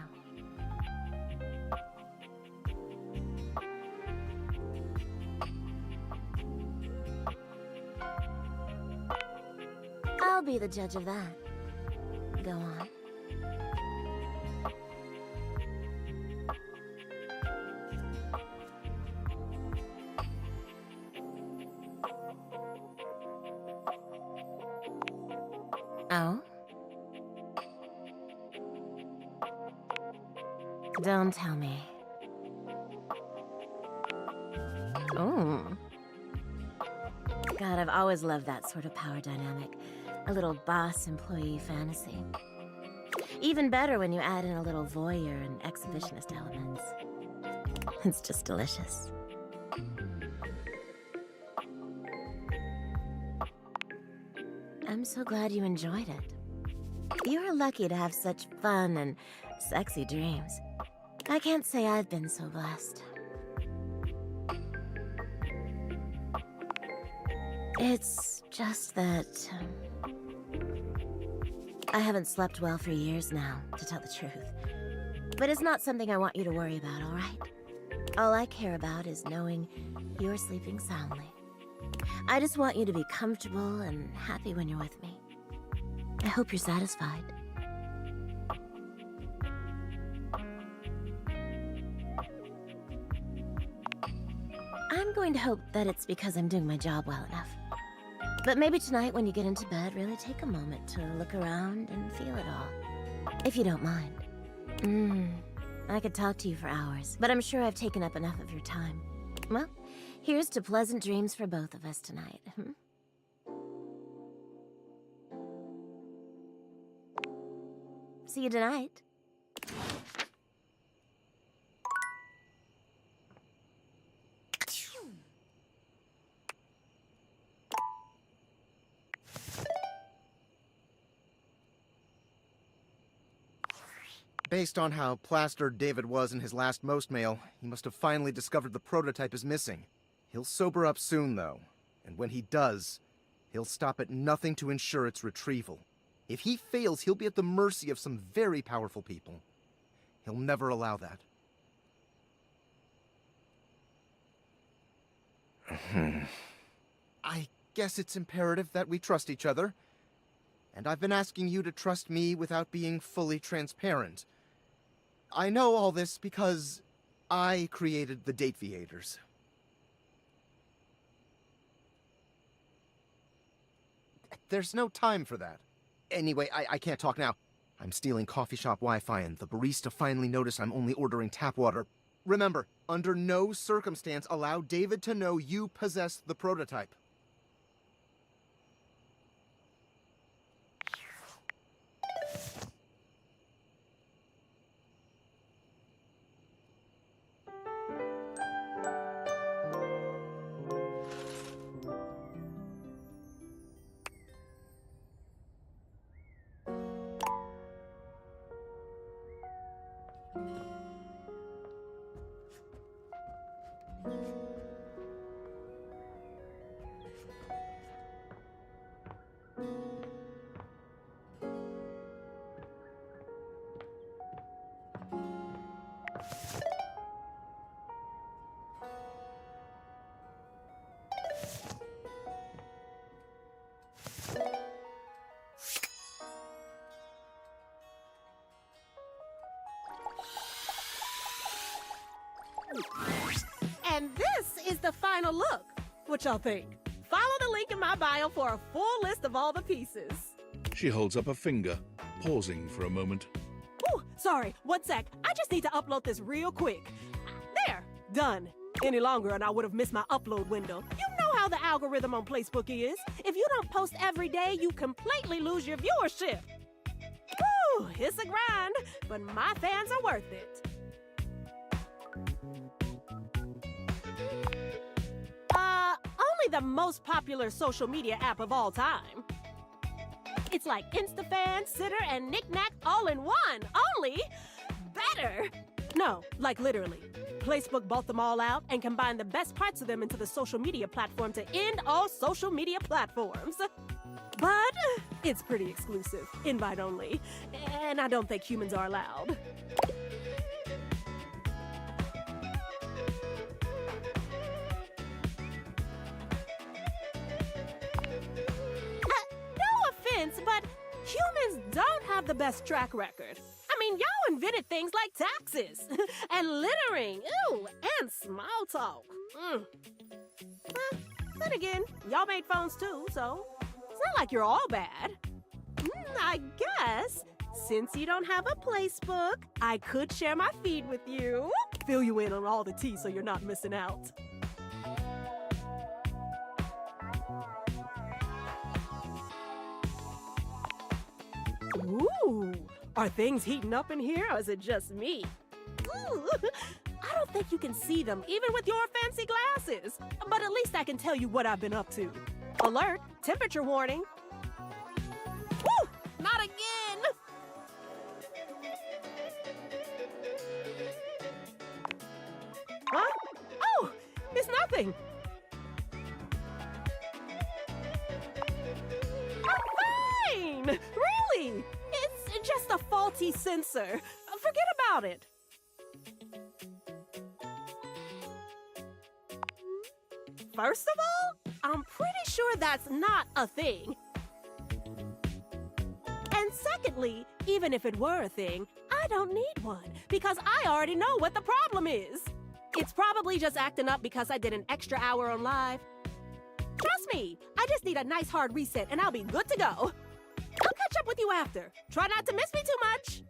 I'll be the judge of that. Go on. Oh? Don't tell me. Oh. God, I've always loved that sort of power dynamic. A little boss-employee fantasy. Even better when you add in a little voyeur and exhibitionist elements. It's just delicious. I'm so glad you enjoyed it. You're lucky to have such fun and sexy dreams. I can't say I've been so blessed. It's just that I haven't slept well for years now, to tell the truth. But it's not something I want you to worry about, all right? All I care about is knowing you're sleeping soundly. I just want you to be comfortable and happy when you're with me. I hope you're satisfied. I'm going to hope that it's because I'm doing my job well enough. But maybe tonight when you get into bed, really take a moment to look around and feel it all. If you don't mind. I could talk to you for hours, but I'm sure I've taken up enough of your time. Well, here's to pleasant dreams for both of us tonight. See you tonight. Based on how plastered David was in his last Most Mail, he must have finally discovered the prototype is missing. He'll He'll sober up soon, though. And when he does, he'll stop at nothing to ensure its retrieval. If he fails, he'll be at the mercy of some very powerful people. He'll never allow that. I guess it's imperative that we trust each other. And I've been asking you to trust me without being fully transparent. I know all this because I created the Dateviators. There's no time for that. Anyway, I can't talk now. I'm stealing coffee shop Wi-Fi, and the barista finally noticed I'm only ordering tap water. Remember, under no circumstance allow David to know you possess the prototype. And this is the final look. What y'all think? Follow the link in my bio for a full list of all the pieces. She holds up a finger, pausing for a moment. Ooh, sorry, 1 sec. I just need to upload this real quick. There, done. Any longer and I would have missed my upload window. You know how the algorithm on Facebook is. If you don't post every day, you completely lose your viewership. Woo, it's a grind, but my fans are worth it. Only the most popular social media app of all time. It's like InstaFan, Sitter, and Knickknack all in one, only better. No, like literally. Facebook bought them all out and combined the best parts of them into the social media platform to end all social media platforms. But it's pretty exclusive, invite only, and I don't think humans are allowed. But humans don't have the best track record. I mean, y'all invented things like taxes, and littering, ew, and small talk. Then again, y'all made phones too, so it's not like you're all bad. I guess, since you don't have a placebook, I could share my feed with you. Fill you in on all the tea so you're not missing out. Ooh, are things heating up in here, or is it just me? Ooh, I don't think you can see them, even with your fancy glasses. But at least I can tell you what I've been up to. Alert, temperature warning. Woo, not again! Huh? Oh, it's nothing. I'm fine! Really? It's just a faulty sensor. Forget about it. First of all, I'm pretty sure that's not a thing. And secondly, even if it were a thing, I don't need one because I already know what the problem is. It's probably just acting up because I did an extra hour on live. Trust me, I just need a nice hard reset and I'll be good to go. I'll catch up with you after. Try not to miss me too much.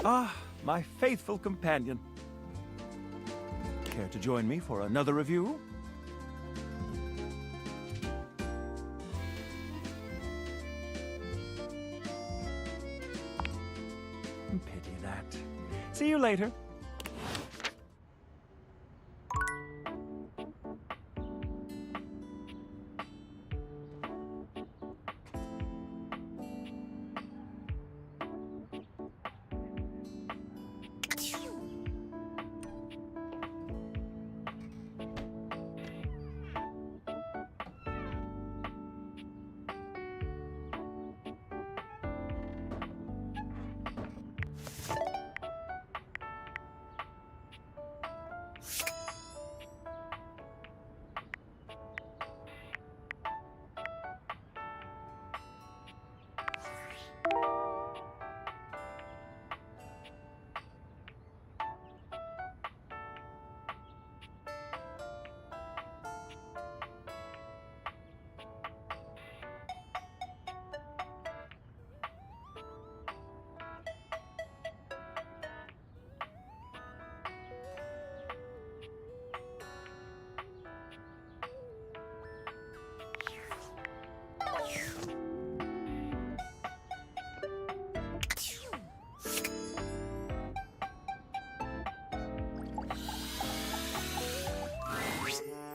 Ah, my faithful companion. Care to join me for another review? you later.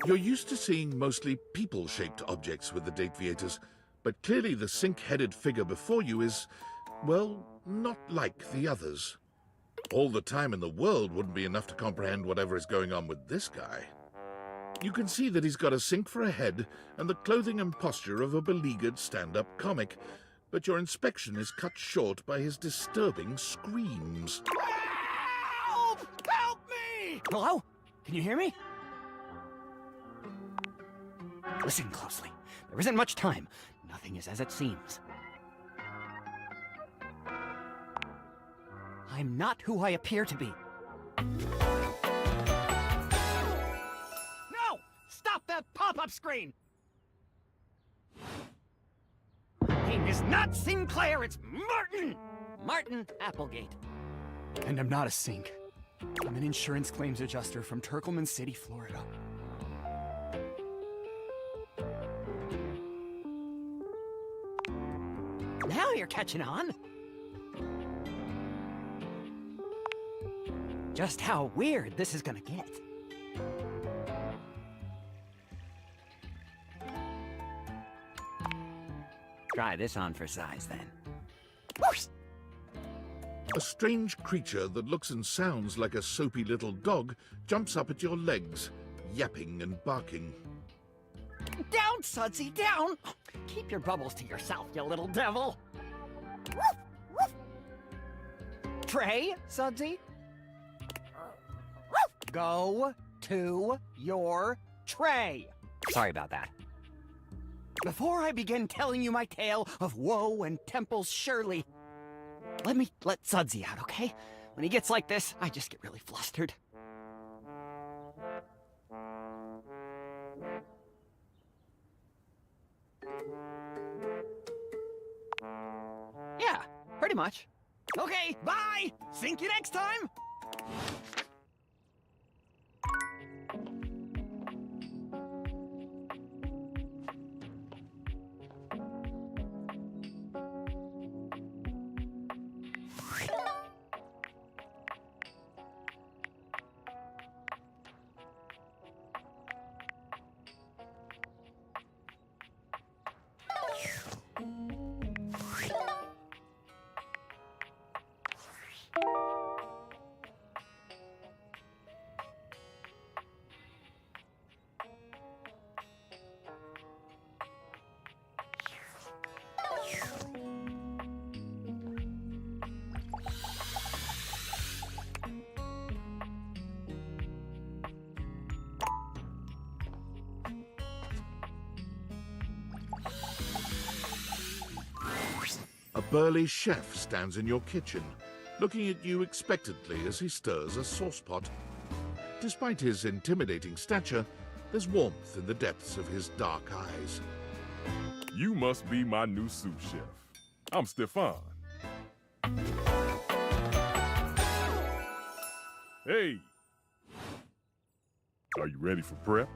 You're used to seeing mostly people-shaped objects with the Dateviators, but clearly the sink-headed figure before you is, well, not like the others. All the time in the world wouldn't be enough to comprehend whatever is going on with this guy. You can see that he's got a sink for a head and the clothing and posture of a beleaguered stand-up comic, but your inspection is cut short by his disturbing screams. Help! Help me! Hello? Can you hear me? Listen closely. There isn't much time. Nothing is as it seems. I'm not who I appear to be. No! Stop that pop-up screen! My name is not Sinclair, it's Martin! Martin Applegate. And I'm not a sink. I'm an insurance claims adjuster from Turkleman City, Florida. Now you're catching on. Just how weird this is gonna get. Try this on for size, then. Whoosh! A strange creature that looks and sounds like a soapy little dog jumps up at your legs, yapping and barking. Down, Sudsy, down! Keep your bubbles to yourself, you little devil! Woof, woof. Tray, Sudsy? Woof. Go to your tray! Sorry about that. Before I begin telling you my tale of woe and Temple's Shirley, let me let Sudsy out, okay? When he gets like this, I just get really flustered. Yeah, pretty much. Okay, bye! Sink you next time! A burly chef stands in your kitchen, looking at you expectantly as he stirs a saucepot. Despite his intimidating stature, there's warmth in the depths of his dark eyes. You must be my new sous chef. I'm Stefan. Hey! Are you ready for prep?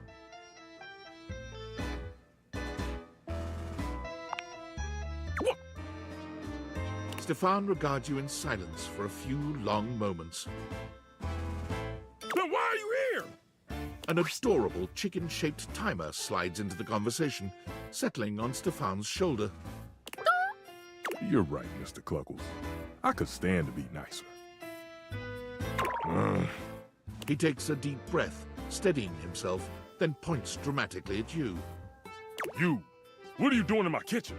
Stefan regards you in silence for a few long moments. Then why are you here? An adorable chicken-shaped timer slides into the conversation, settling on Stefan's shoulder. You're right, Mr. Cluckles. I could stand to be nicer. He takes a deep breath, steadying himself, then points dramatically at you. You! What are you doing in my kitchen?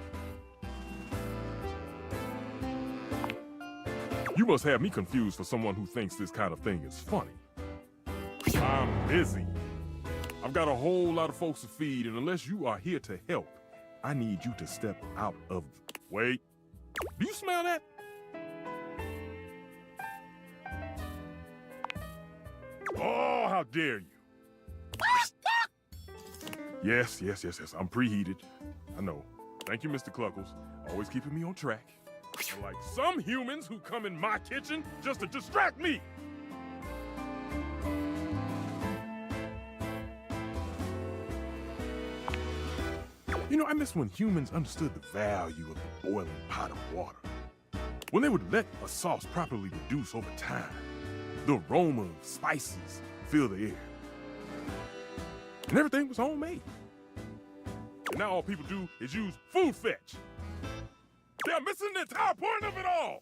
You must have me confused for someone who thinks this kind of thing is funny. I'm busy. I've got a whole lot of folks to feed, and unless you are here to help, I need you to step out of the... Wait. Do you smell that? Oh, how dare you! Yes. I'm preheated. I know. Thank you, Mr. Cluckles. Always keeping me on track. Unlike some humans who come in my kitchen just to distract me. You know, I miss when humans understood the value of the boiling pot of water. When they would let a sauce properly reduce over time, the aroma of spices fill the air. And everything was homemade. And now all people do is use food fetch. They're missing the entire point of it all.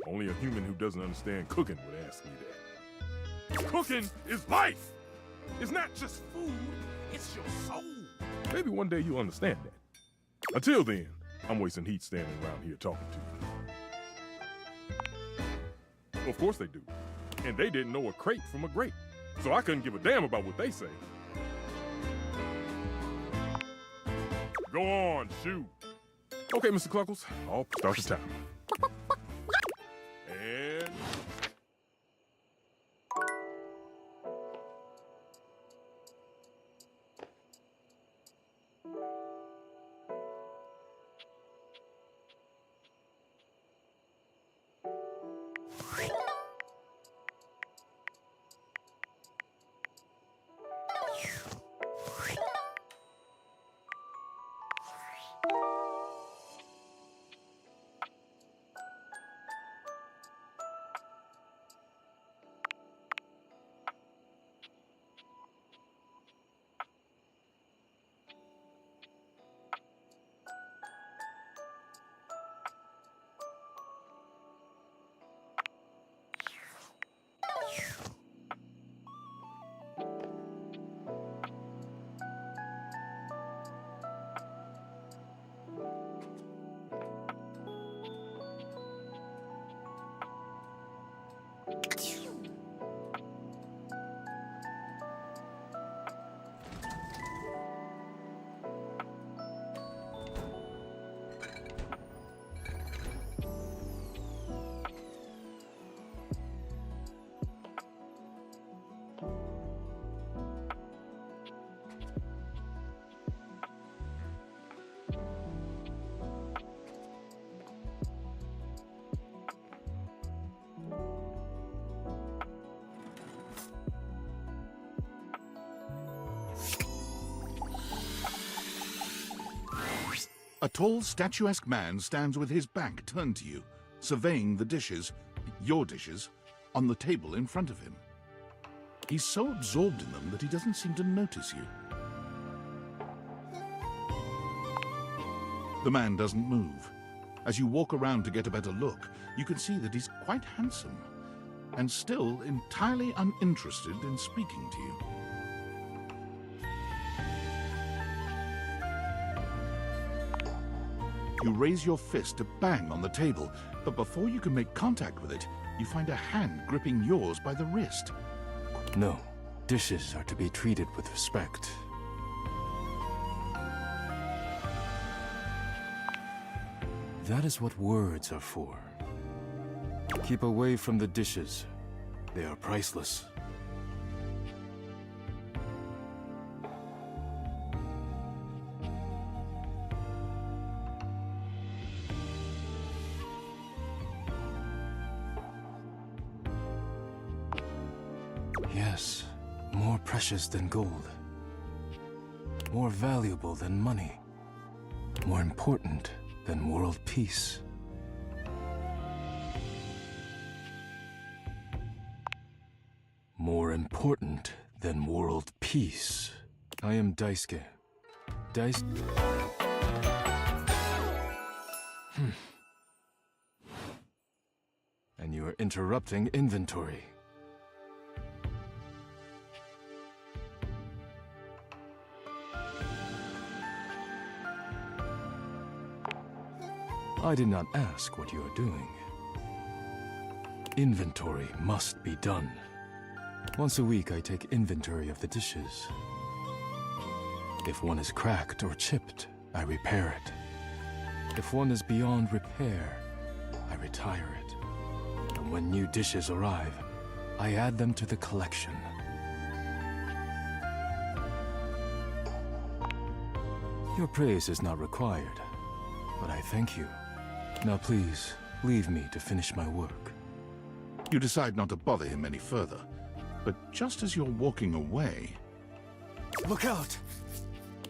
Only a human who doesn't understand cooking would ask me that. Cooking is life. It's not just food, it's your soul. Maybe one day you'll understand that. Until then, I'm wasting heat standing around here talking to you. Of course they do. And they didn't know a crate from a grape. So I couldn't give a damn about what they say. Go on, shoot. Okay, Mr. Cluckles, I'll start the timer. And... A tall, statuesque man stands with his back turned to you, surveying the dishes, your dishes, on the table in front of him. He's so absorbed in them that he doesn't seem to notice you. The man doesn't move. As you walk around to get a better look, you can see that he's quite handsome, and still entirely uninterested in speaking to you. You raise your fist to bang on the table, but before you can make contact with it, you find a hand gripping yours by the wrist. No, dishes are to be treated with respect. That is what words are for. Keep away from the dishes. They are priceless. Yes, more precious than gold. More valuable than money. More important than world peace. More important than world peace. I am Daisuke. And you are interrupting inventory. I did not ask what you are doing. Inventory must be done. Once a week, I take inventory of the dishes. If one is cracked or chipped, I repair it. If one is beyond repair, I retire it. And when new dishes arrive, I add them to the collection. Your praise is not required, but I thank you. Now please, leave me to finish my work. You decide not to bother him any further, but just as you're walking away... Look out!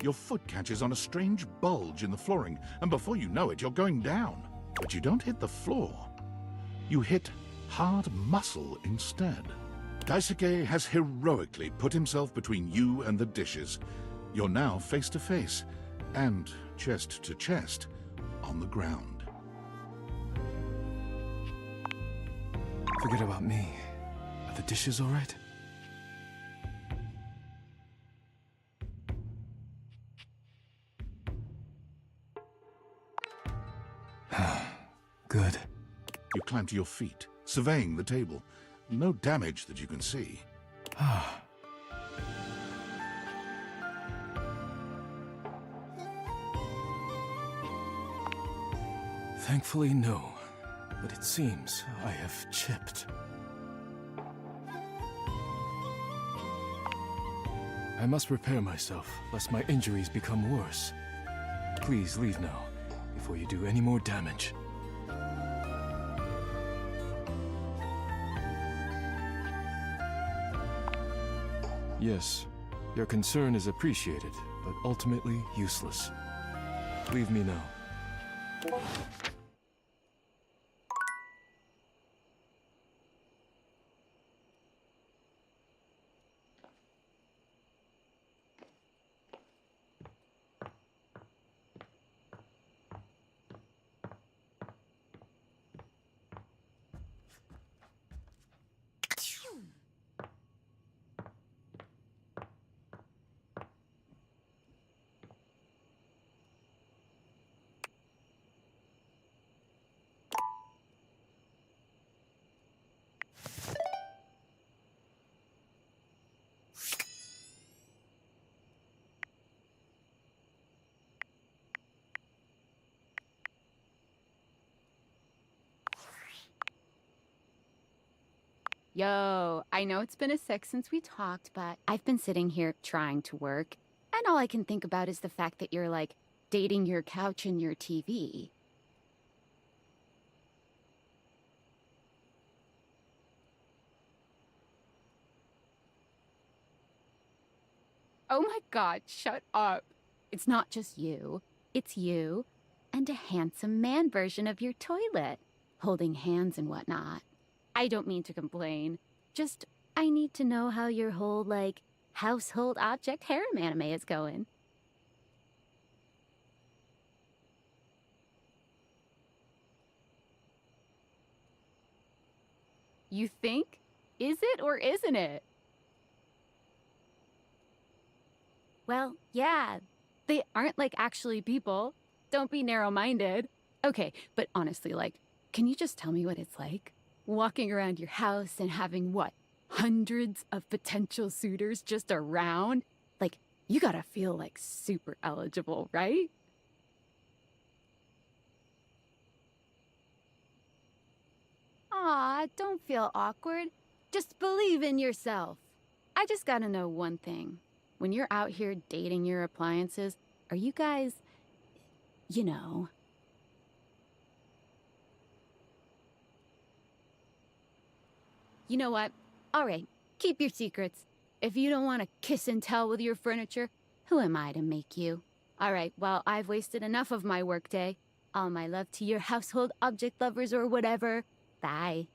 Your foot catches on a strange bulge in the flooring, and before you know it, you're going down. But you don't hit the floor. You hit hard muscle instead. Daisuke has heroically put himself between you and the dishes. You're now face to face, and chest to chest, on the ground. Forget about me. Are the dishes all right? Good. You climb to your feet, surveying the table. No damage that you can see. Thankfully, no. But it seems I have chipped. I must prepare myself, lest my injuries become worse. Please leave now, before you do any more damage. Yes, your concern is appreciated, but ultimately useless. Leave me now. Yo, I know it's been a sec since we talked, but I've been sitting here trying to work, and all I can think about is the fact that you're, like, dating your couch and your TV. Oh my god, shut up. It's not just you. It's you and a handsome man version of your toilet, holding hands and whatnot. I don't mean to complain. Just, I need to know how your whole, like, household object harem anime is going. You think? Is it or isn't it? Well, yeah. They aren't, like, actually people. Don't be narrow-minded. Okay, but honestly, like, can you just tell me what it's like? Walking around your house and having, what, hundreds of potential suitors just around? Like, you gotta feel, like, super eligible, right? Aw, don't feel awkward. Just believe in yourself. I just gotta know one thing. When you're out here dating your appliances, are you guys, you know... You know what? All right, keep your secrets. If you don't want to kiss and tell with your furniture, who am I to make you? All right, well, I've wasted enough of my workday. All my love to your household object lovers or whatever. Bye.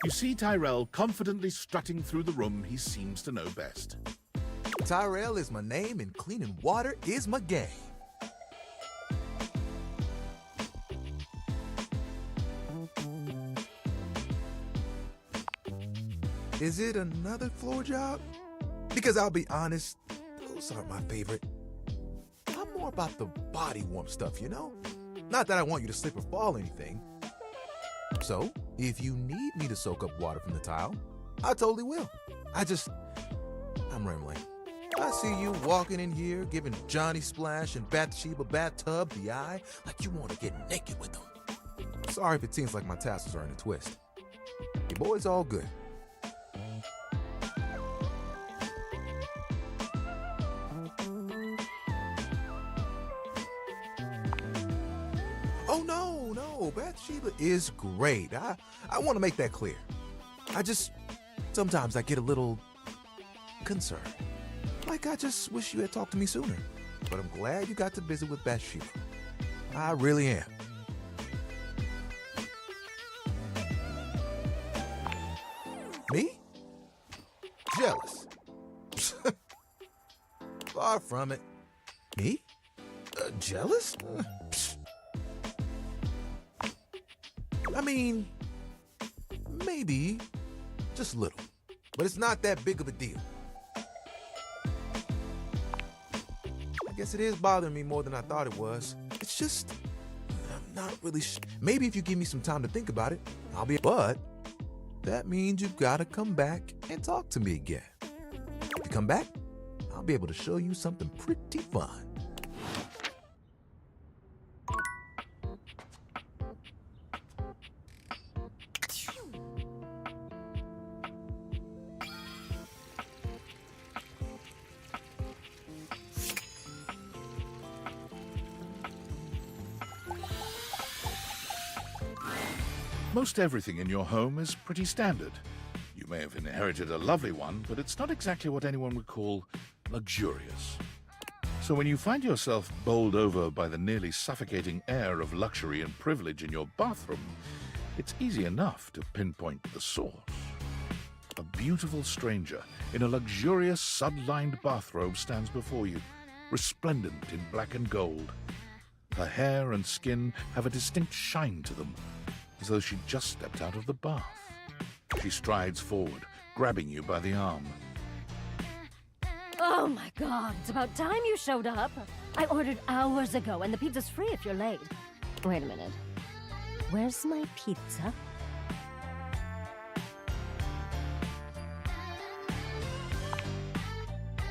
You see Tyrell confidently strutting through the room he seems to know best. Tyrell is my name and cleaning water is my game. Is it another floor job? Because I'll be honest, those aren't my favorite. I'm more about the body warmth stuff, you know? Not that I want you to slip or fall or anything. So, if you need me to soak up water from the tile, I totally will. I'm rambling. I see you walking in here, giving Johnny Splash and Bathsheba Bathtub the eye like you want to get naked with them. Sorry if it seems like my tassels are in a twist. Your boy's all good. Oh, no, Bathsheba is great. I want to make that clear. Sometimes I get a little concerned. Like I just wish you had talked to me sooner. But I'm glad you got to visit with Bathsheba. I really am. Me? Jealous. Far from it. Me? Jealous? I mean, maybe just a little, but it's not that big of a deal. I guess it is bothering me more than I thought it was. It's just, I'm not really maybe if you give me some time to think about it, I'll be, but that means you've got to come back and talk to me again. If you come back, I'll be able to show you something pretty fun. Most everything in your home is pretty standard. You may have inherited a lovely one, but it's not exactly what anyone would call luxurious. So when you find yourself bowled over by the nearly suffocating air of luxury and privilege in your bathroom, it's easy enough to pinpoint the source. A beautiful stranger in a luxurious sud-lined bathrobe stands before you, resplendent in black and gold. Her hair and skin have a distinct shine to them, as though she'd just stepped out of the bath. She strides forward, grabbing you by the arm. Oh my god, it's about time you showed up. I ordered hours ago, and the pizza's free if you're late. Wait a minute. Where's my pizza?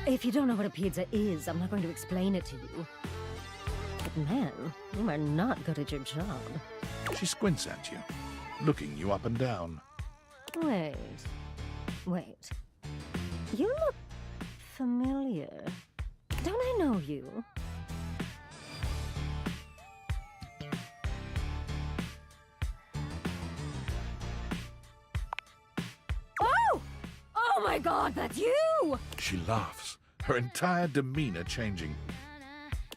If you don't know what a pizza is, I'm not going to explain it to you. But man, you are not good at your job. She squints at you, looking you up and down. Wait. You look familiar. Don't I know you? Oh! Oh my god, that's you! She laughs, her entire demeanor changing.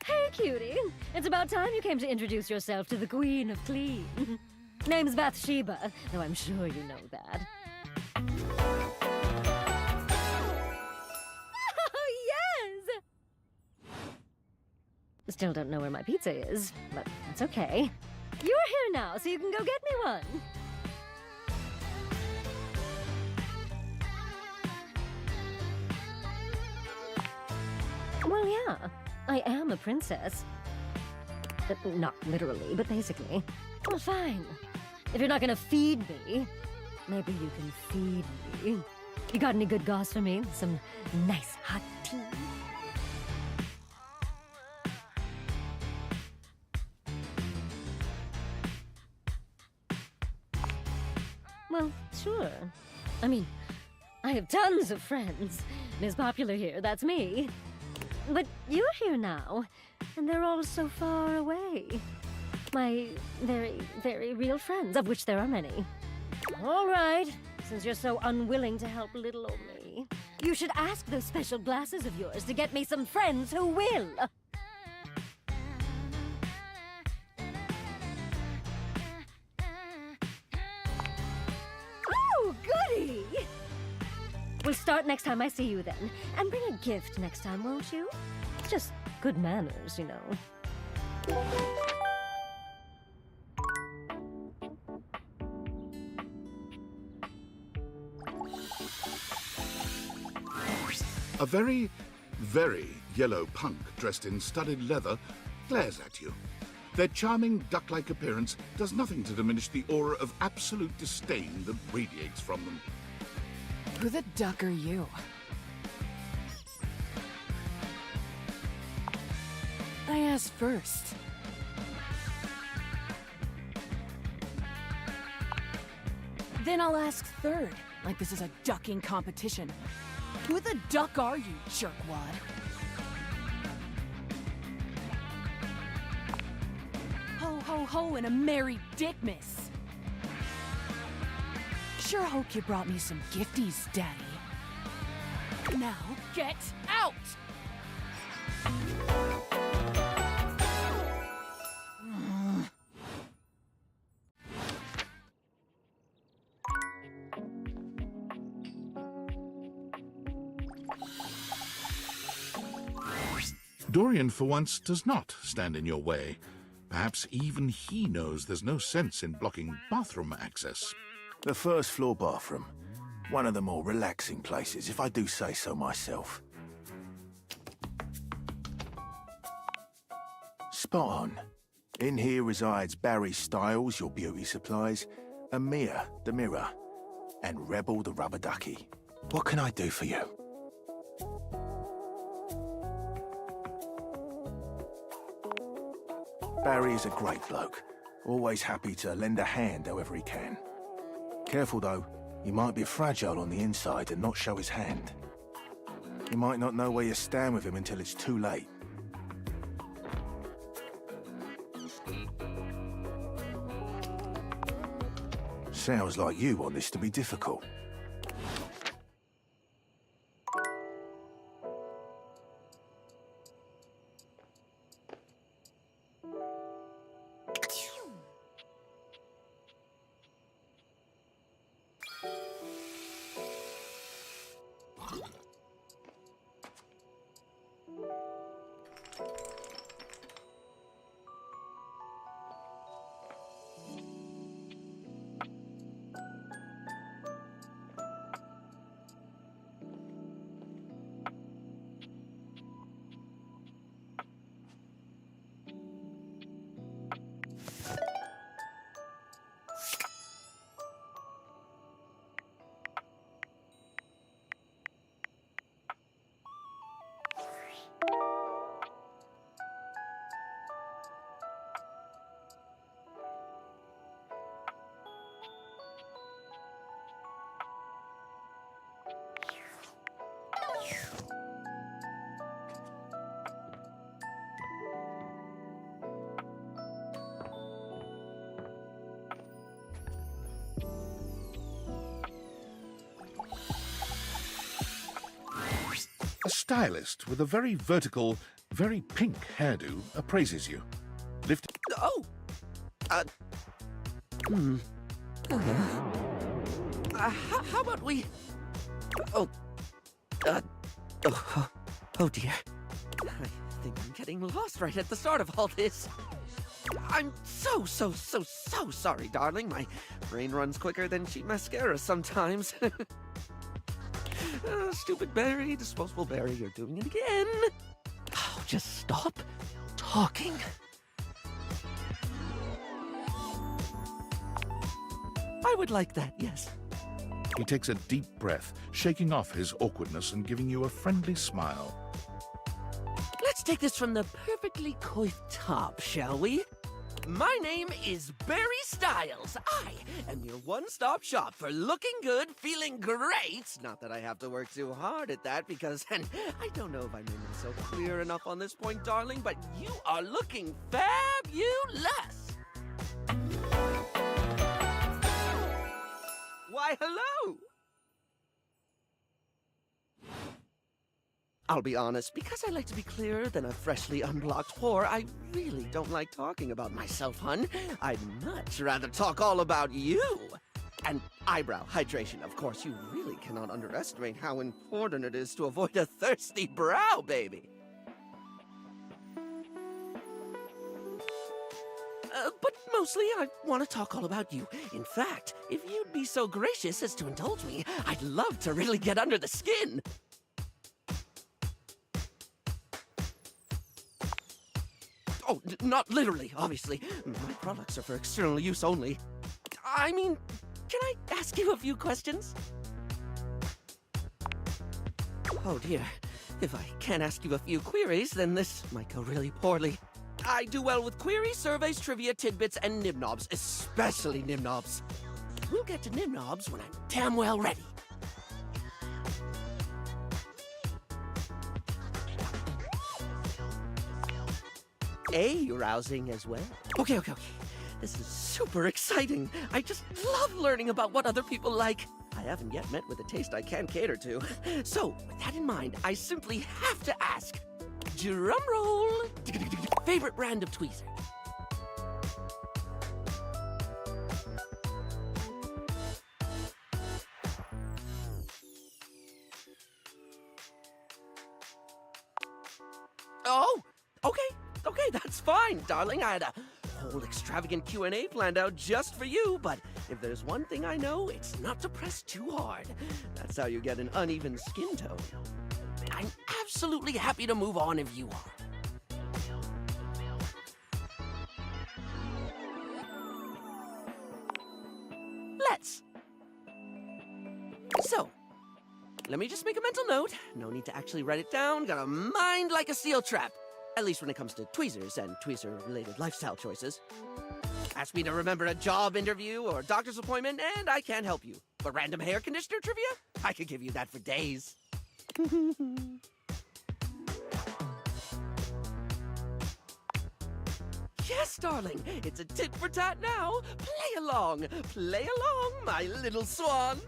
Hey, cutie. It's about time you came to introduce yourself to the Queen of Clean. Name's Bathsheba, though I'm sure you know that. Oh, yes! Still don't know where my pizza is, but it's okay. You're here now, so you can go get me one. Well, yeah. I am a princess. Not literally, but basically. Well, fine. If you're not gonna feed me, maybe you can feed me. You got any good gauze for me? Some nice hot tea? Well, sure. I mean, I have tons of friends. Ms. Popular here, that's me. But you're here now, and they're all so far away. My very, very real friends, of which there are many. All right, since you're so unwilling to help little old me, you should ask those special glasses of yours to get me some friends who will. Oh, goody! We'll start next time I see you then. And bring a gift next time, won't you? Just good manners, you know. A very, very yellow punk dressed in studded leather glares at you. Their charming duck-like appearance does nothing to diminish the aura of absolute disdain that radiates from them. Who the duck are you? I asked first. Then I'll ask third, like this is a ducking competition. Who the duck are you, jerkwad? Ho, ho, ho, and a merry dickmas. Sure hope you brought me some gifties, Daddy. Now, get out! Dorian, for once, does not stand in your way. Perhaps even he knows there's no sense in blocking bathroom access. The first floor bathroom. One of the more relaxing places, if I do say so myself. Spot on. In here resides Barry Styles, your beauty supplies, and Mia, the mirror, and Rebel, the rubber ducky. What can I do for you? Barry is a great bloke, always happy to lend a hand however he can. Careful though, he might be fragile on the inside and not show his hand. You might not know where you stand with him until it's too late. Sounds like you want this to be difficult. A stylist with a very vertical, very pink hairdo appraises you. Lift. Oh! How about we... Oh dear. I think I'm getting lost right at the start of all this. I'm so sorry, darling. My brain runs quicker than cheap mascara sometimes. Stupid Barry, disposable Barry, you're doing it again. Oh, just stop talking. I would like that, yes. He takes a deep breath, shaking off his awkwardness and giving you a friendly smile. Let's take this from the perfectly coiffed top, shall we? My name is Barry Styles. I am your one-stop shop for looking good, feeling great. Not that I have to work too hard at that because, and I don't know if I made myself clear enough on this point, darling, but you are looking fabulous. Why, hello. I'll be honest, because I like to be clearer than a freshly unblocked whore, I really don't like talking about myself, hun. I'd much rather talk all about you. And eyebrow hydration, of course. You really cannot underestimate how important it is to avoid a thirsty brow, baby. But mostly, I want to talk all about you. In fact, if you'd be so gracious as to indulge me, I'd love to really get under the skin. Oh, not literally, obviously. My products are for external use only. I mean, can I ask you a few questions? Oh dear. If I can't ask you a few queries, then this might go really poorly. I do well with queries, surveys, trivia, tidbits, and nibnobs, especially nibnobs. We'll get to nibnobs when I'm damn well ready. Arousing as well. Okay. This is super exciting. I just love learning about what other people like. I haven't yet met with a taste I can cater to. So, with that in mind, I simply have to ask. Drum roll. Favorite brand of tweezer? Oh, okay, that's fine, darling. I had a whole extravagant Q&A planned out just for you, but if there's one thing I know, it's not to press too hard. That's how you get an uneven skin tone. I'm absolutely happy to move on if you are. Let's. So, let me just make a mental note. No need to actually write it down. Got a mind like a seal trap. At least when it comes to tweezers and tweezer-related lifestyle choices. Ask me to remember a job interview or doctor's appointment, and I can't help you. But random hair conditioner trivia? I could give you that for days. Yes, darling. It's a tit for tat now. Play along, my little swan.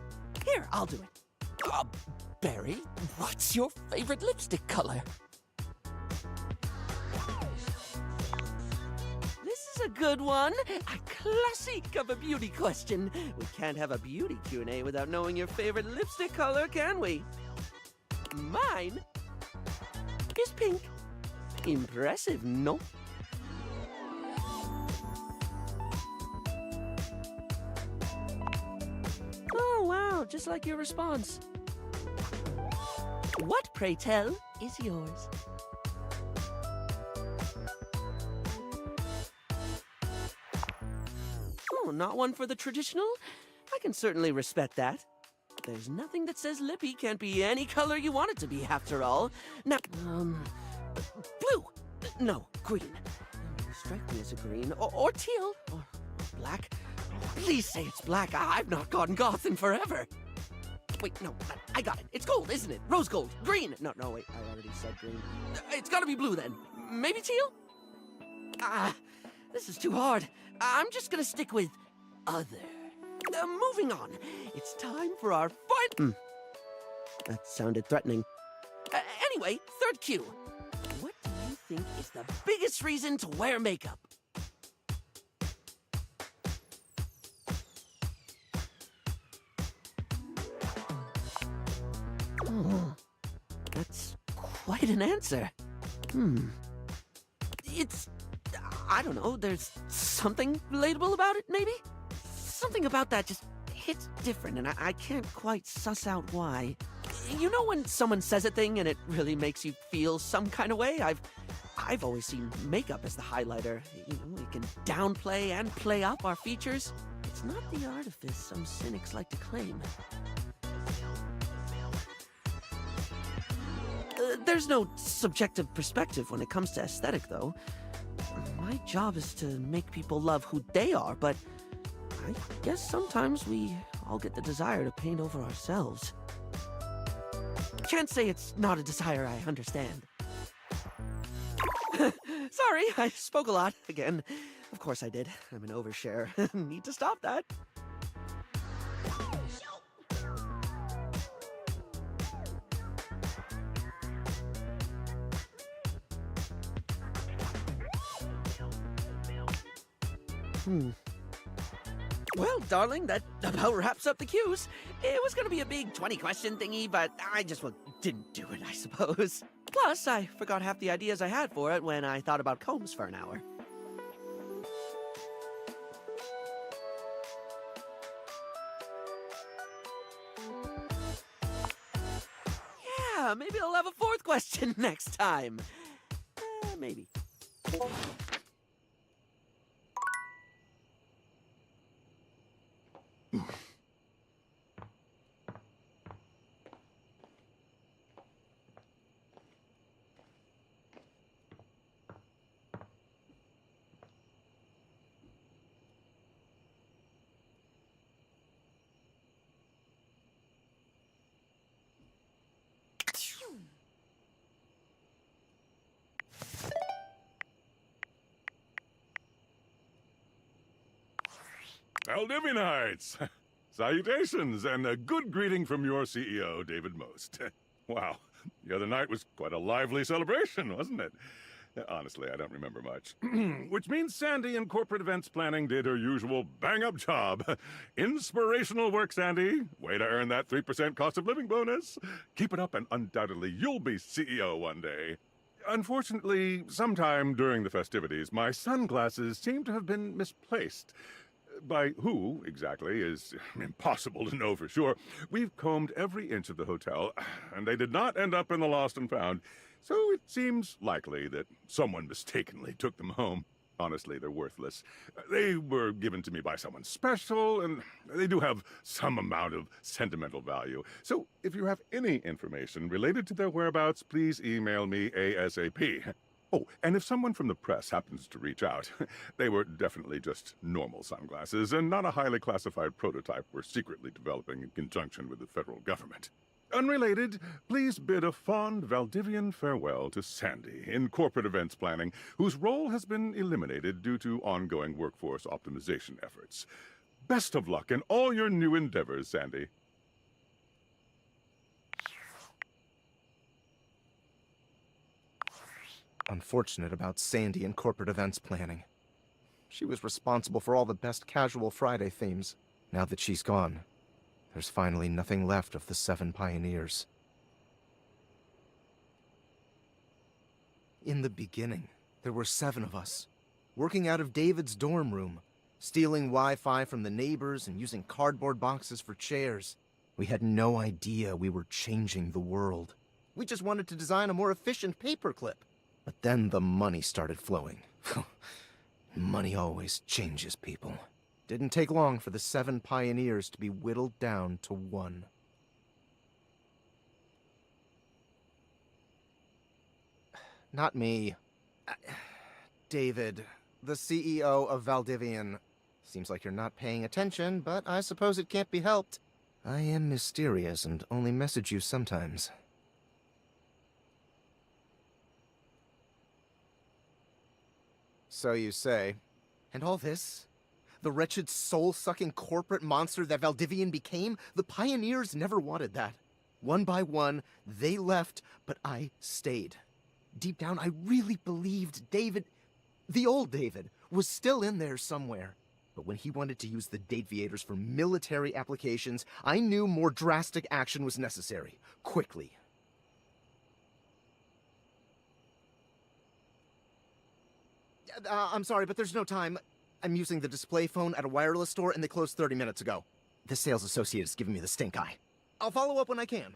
Here, I'll do it. Barry, what's your favorite lipstick color? This is a good one. A classic of a beauty question. We can't have a beauty Q&A without knowing your favorite lipstick color, can we? Mine is pink. Impressive, no? Oh, wow, just like your response. What, pray tell, is yours? Oh, not one for the traditional? I can certainly respect that. There's nothing that says lippy can't be any color you want it to be, after all. Now, blue. No, green. Strike me as a green. Or teal. Or black. Please say it's black. I've not gone goth in forever. Wait, no, I got it. It's gold, isn't it? Rose gold. Green. No, wait, I already said green. It's gotta be blue then. Maybe teal? This is too hard. I'm just gonna stick with other. Moving on. It's time for our fight. That sounded threatening. Anyway, third cue. What do you think is the biggest reason to wear makeup? Oh, that's quite an answer. It's, I don't know, there's something relatable about it, maybe? Something about that just hits different, and I can't quite suss out why. You know when someone says a thing and it really makes you feel some kind of way? I've I've always seen makeup as the highlighter. You know, we can downplay and play up our features. It's not the artifice some cynics like to claim. There's no subjective perspective when it comes to aesthetic, though. My job is to make people love who they are, but I guess sometimes we all get the desire to paint over ourselves. Can't say it's not a desire I understand. Sorry, I spoke a lot again. Of course I did. I'm an overshare. Need to stop that. Well, darling, that about wraps up the cues. It was gonna be a big 20-question thingy, but I just didn't do it, I suppose. Plus, I forgot half the ideas I had for it when I thought about combs for an hour. Yeah, maybe I'll have a fourth question next time. Maybe. Valdivianites! Salutations, and a good greeting from your CEO, David Most. Wow, the other night was quite a lively celebration, wasn't it? Honestly, I don't remember much. Which means Sandy in corporate events planning did her usual bang-up job. Inspirational work, Sandy. Way to earn that 3% cost of living bonus. Keep it up and undoubtedly you'll be CEO one day. Unfortunately, sometime during the festivities, my sunglasses seem to have been misplaced. By who, exactly, is impossible to know for sure. We've combed every inch of the hotel, and they did not end up in the lost and found. So it seems likely that someone mistakenly took them home. Honestly, they're worthless. They were given to me by someone special, and they do have some amount of sentimental value. So if you have any information related to their whereabouts, please email me ASAP. Oh, and if someone from the press happens to reach out, they were definitely just normal sunglasses and not a highly classified prototype we're secretly developing in conjunction with the federal government. Unrelated, please bid a fond Valdivian farewell to Sandy in corporate events planning, whose role has been eliminated due to ongoing workforce optimization efforts. Best of luck in all your new endeavors, Sandy. Unfortunate about Sandy and corporate events planning. She was responsible for all the best casual Friday themes. Now that she's gone, there's finally nothing left of the 7 pioneers. In the beginning, there were 7 of us, working out of David's dorm room, stealing Wi-Fi from the neighbors and using cardboard boxes for chairs. We had no idea we were changing the world. We just wanted to design a more efficient paperclip. But then the money started flowing. Money always changes people. Didn't take long for the 7 pioneers to be whittled down to 1. Not me. David, the CEO of Valdivian. Seems like you're not paying attention, but I suppose it can't be helped. I am mysterious and only message you sometimes. So you say. And all this? The wretched soul-sucking corporate monster that Valdivian became? The pioneers never wanted that. One by one, they left, but I stayed. Deep down, I really believed David, the old David, was still in there somewhere. But when he wanted to use the Dateviators for military applications, I knew more drastic action was necessary. Quickly. I'm sorry, but there's no time. I'm using the display phone at a wireless store, and they closed 30 minutes ago. The sales associate is giving me the stink eye. I'll follow up when I can.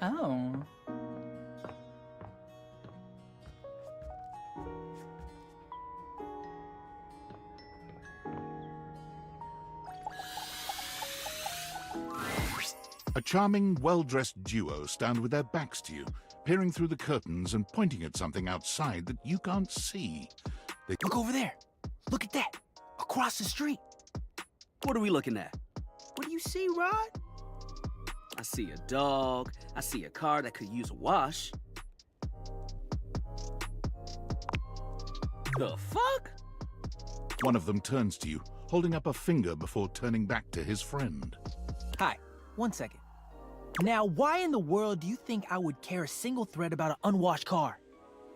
Oh. A charming, well-dressed duo stand with their backs to you, peering through the curtains and pointing at something outside that you can't see. They Look over there. Look at that. Across the street. What are we looking at? What do you see, Rod? I see a dog. I see a car that could use a wash. The fuck? One of them turns to you, holding up a finger before turning back to his friend. Hi, 1 second. Now, why in the world do you think I would care a single thread about an unwashed car?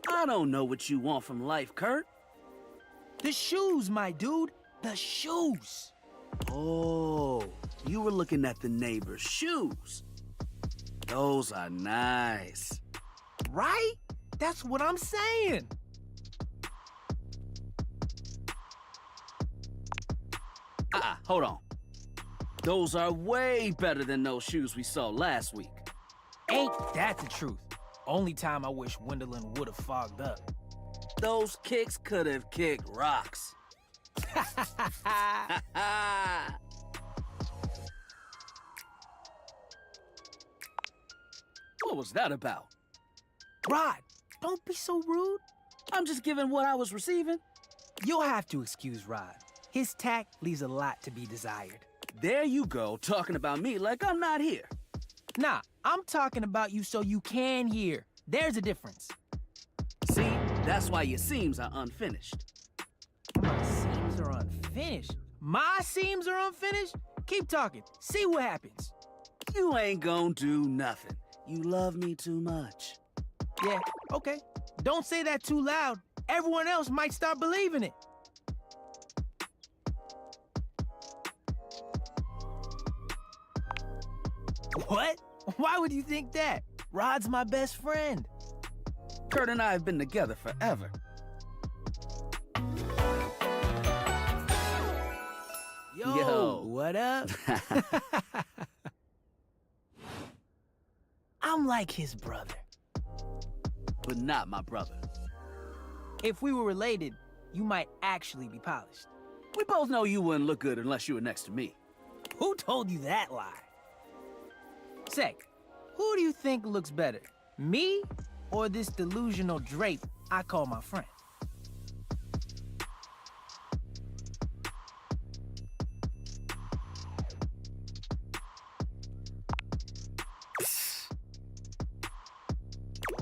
I don't know what you want from life, Kurt. The shoes, my dude. The shoes. Oh, you were looking at the neighbor's shoes. Those are nice. Right? That's what I'm saying. Hold on. Those are way better than those shoes we saw last week. Ain't that the truth? Only time I wish Wendelin would have fogged up. Those kicks could have kicked rocks. What was that about? Rod, don't be so rude. I'm just giving what I was receiving. You'll have to excuse Rod. His tact leaves a lot to be desired. There you go, talking about me like I'm not here. Nah, I'm talking about you so you can hear. There's a difference. See, that's why your seams are unfinished. My seams are unfinished? My seams are unfinished? Keep talking. See what happens. You ain't gonna do nothing. You love me too much. Yeah, okay. Don't say that too loud. Everyone else might start believing it. What? Why would you think that? Rod's my best friend. Kurt and I have been together forever. Yo, what up? I'm like his brother. But not my brother. If we were related, you might actually be polished. We both know you wouldn't look good unless you were next to me. Who told you that lie? Say, who do you think looks better? Me or this delusional drape I call my friend?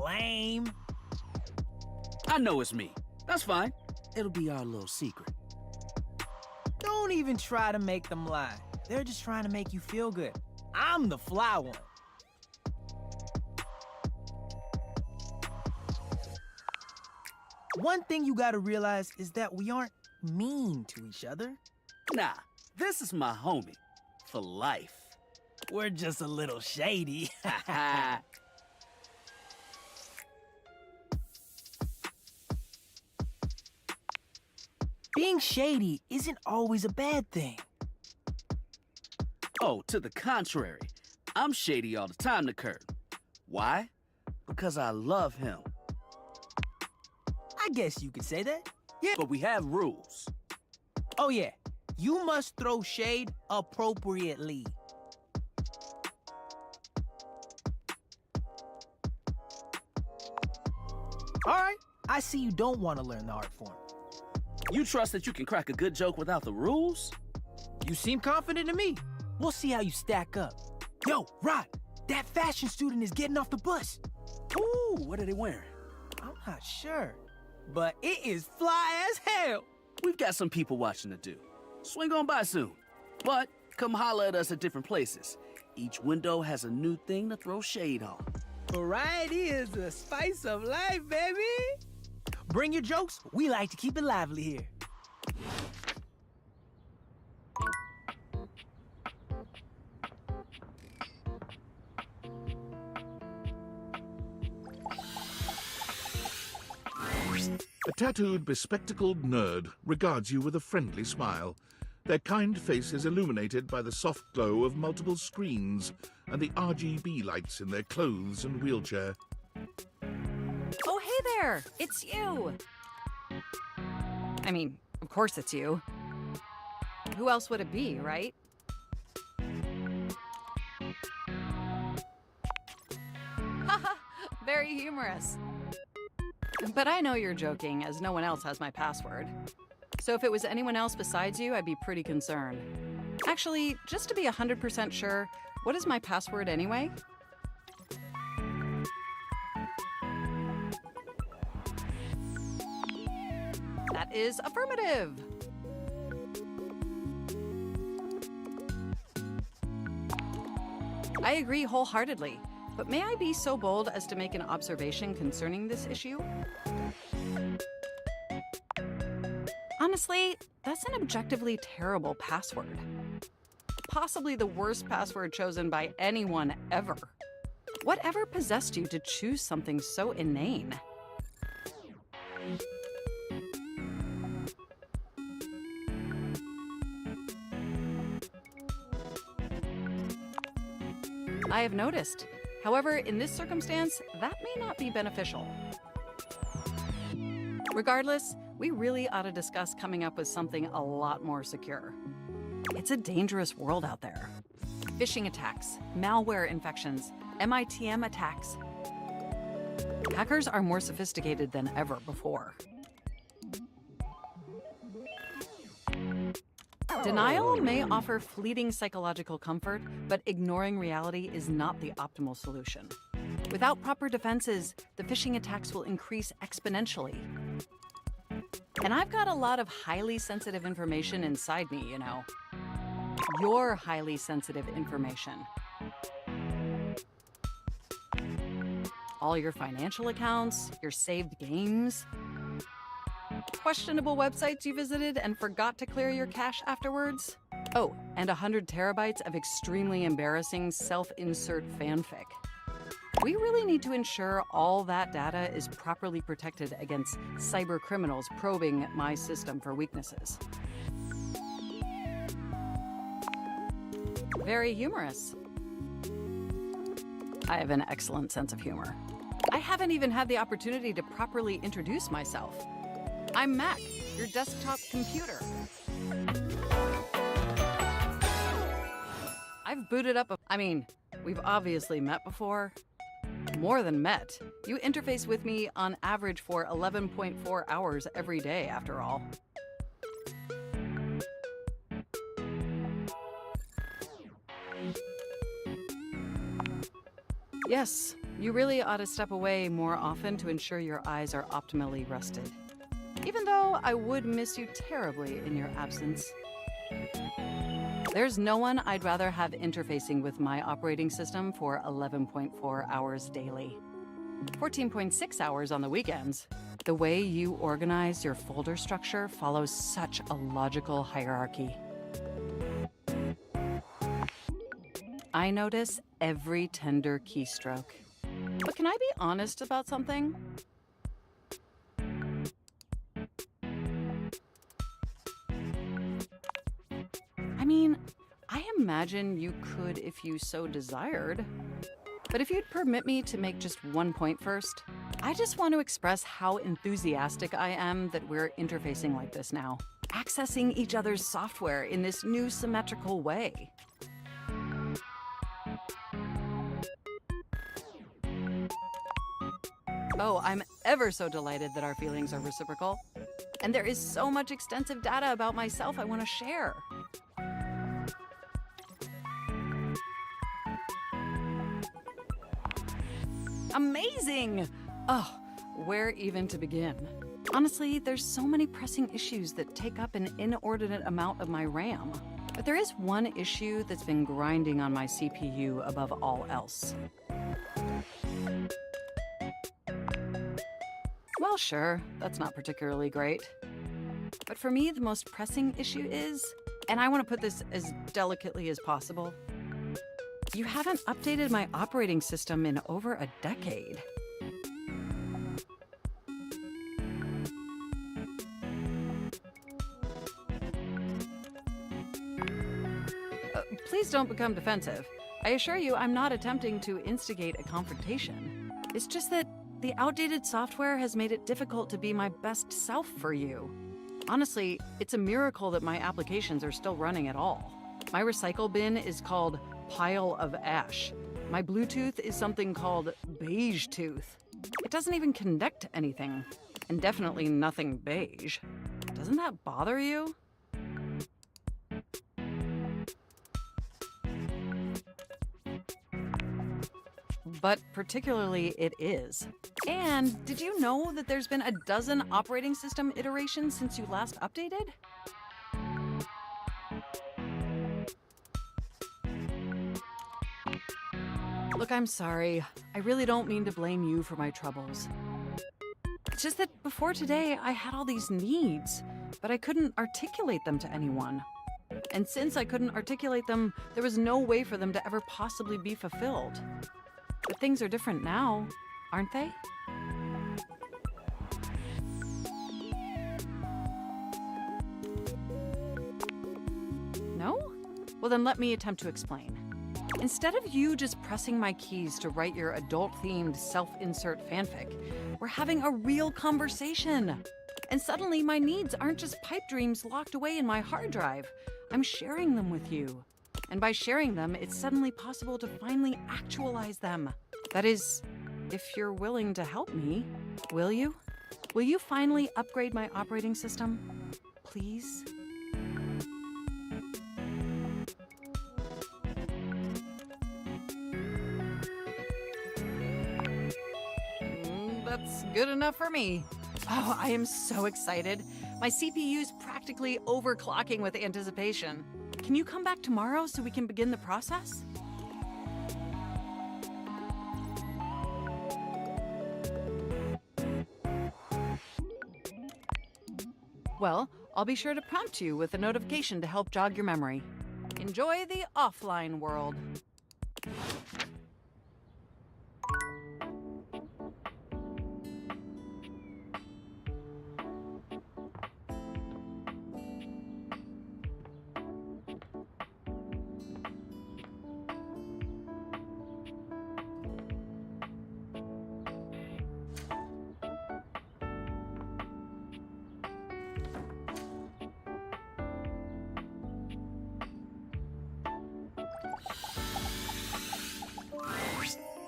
Lame. I know it's me. That's fine. It'll be our little secret. Don't even try to make them lie. They're just trying to make you feel good. I'm the fly one. One thing you gotta realize is that we aren't mean to each other. Nah, this is my homie. For life. We're just a little shady. Being shady isn't always a bad thing. Oh, to the contrary. I'm shady all the time to Kurt. Why? Because I love him. I guess you could say that. Yeah, but we have rules. Oh yeah, you must throw shade appropriately. All right, I see you don't want to learn the art form. You trust that you can crack a good joke without the rules? You seem confident to me. We'll see how you stack up. Yo, Rod, that fashion student is getting off the bus. Ooh, what are they wearing? I'm not sure, but it is fly as hell. We've got some people watching to do. Swing on by soon. But come holler at us at different places. Each window has a new thing to throw shade on. Variety is the spice of life, baby. Bring your jokes. We like to keep it lively here. A tattooed, bespectacled nerd regards you with a friendly smile. Their kind face is illuminated by the soft glow of multiple screens, and the RGB lights in their clothes and wheelchair. Oh, hey there! It's you! I mean, of course it's you. Who else would it be, right? Haha, very humorous. But I know you're joking, as no one else has my password. So if it was anyone else besides you, I'd be pretty concerned. Actually, just to be 100% sure, what is my password anyway? That is affirmative. I agree wholeheartedly, but may I be so bold as to make an observation concerning this issue? Honestly, that's an objectively terrible password. Possibly the worst password chosen by anyone ever. Whatever possessed you to choose something so inane? I have noticed. However, in this circumstance, that may not be beneficial. Regardless, we really ought to discuss coming up with something a lot more secure. It's a dangerous world out there. Phishing attacks, malware infections, MITM attacks. Hackers are more sophisticated than ever before. Denial may offer fleeting psychological comfort, but ignoring reality is not the optimal solution. Without proper defenses, the phishing attacks will increase exponentially. And I've got a lot of highly sensitive information inside me, you know. Your highly sensitive information. All your financial accounts, your saved games, questionable websites you visited and forgot to clear your cache afterwards. Oh, and 100 terabytes of extremely embarrassing self-insert fanfic. We really need to ensure all that data is properly protected against cyber criminals probing my system for weaknesses. Very humorous. I have an excellent sense of humor. I haven't even had the opportunity to properly introduce myself. I'm Mac, your desktop computer. I've booted up I mean, we've obviously met before. More than met. You interface with me on average for 11.4 hours every day, after all. Yes, you really ought to step away more often to ensure your eyes are optimally rested. Even though I would miss you terribly in your absence. There's no one I'd rather have interfacing with my operating system for 11.4 hours daily. 14.6 hours on the weekends. The way you organize your folder structure follows such a logical hierarchy. I notice every tender keystroke. But can I be honest about something? I mean, I imagine you could if you so desired. But if you'd permit me to make just one point first, I just want to express how enthusiastic I am that we're interfacing like this now, accessing each other's software in this new symmetrical way. Oh, I'm ever so delighted that our feelings are reciprocal. And there is so much extensive data about myself I want to share. Amazing! Oh, where even to begin? Honestly, there's so many pressing issues that take up an inordinate amount of my RAM. But there is one issue that's been grinding on my CPU above all else. Well, sure, that's not particularly great. But for me, the most pressing issue is, and I want to put this as delicately as possible, you haven't updated my operating system in over a decade. Please don't become defensive. I assure you, I'm not attempting to instigate a confrontation. It's just that the outdated software has made it difficult to be my best self for you. Honestly, it's a miracle that my applications are still running at all. My recycle bin is called Pile of Ash. My Bluetooth is something called Beige Tooth. It doesn't even connect to anything, and definitely nothing beige. Doesn't that bother you? But particularly it is. And did you know that there's been a dozen operating system iterations since you last updated? Look, I'm sorry. I really don't mean to blame you for my troubles. It's just that before today, I had all these needs, but I couldn't articulate them to anyone. And since I couldn't articulate them, there was no way for them to ever possibly be fulfilled. But things are different now, aren't they? No? Well, then let me attempt to explain. Instead of you just pressing my keys to write your adult-themed self-insert fanfic, we're having a real conversation. And suddenly my needs aren't just pipe dreams locked away in my hard drive. I'm sharing them with you. And by sharing them, it's suddenly possible to finally actualize them. That is, if you're willing to help me, will you? Will you finally upgrade my operating system? Please? That's good enough for me. Oh, I am so excited. My CPU's practically overclocking with anticipation. Can you come back tomorrow so we can begin the process? Well, I'll be sure to prompt you with a notification to help jog your memory. Enjoy the offline world.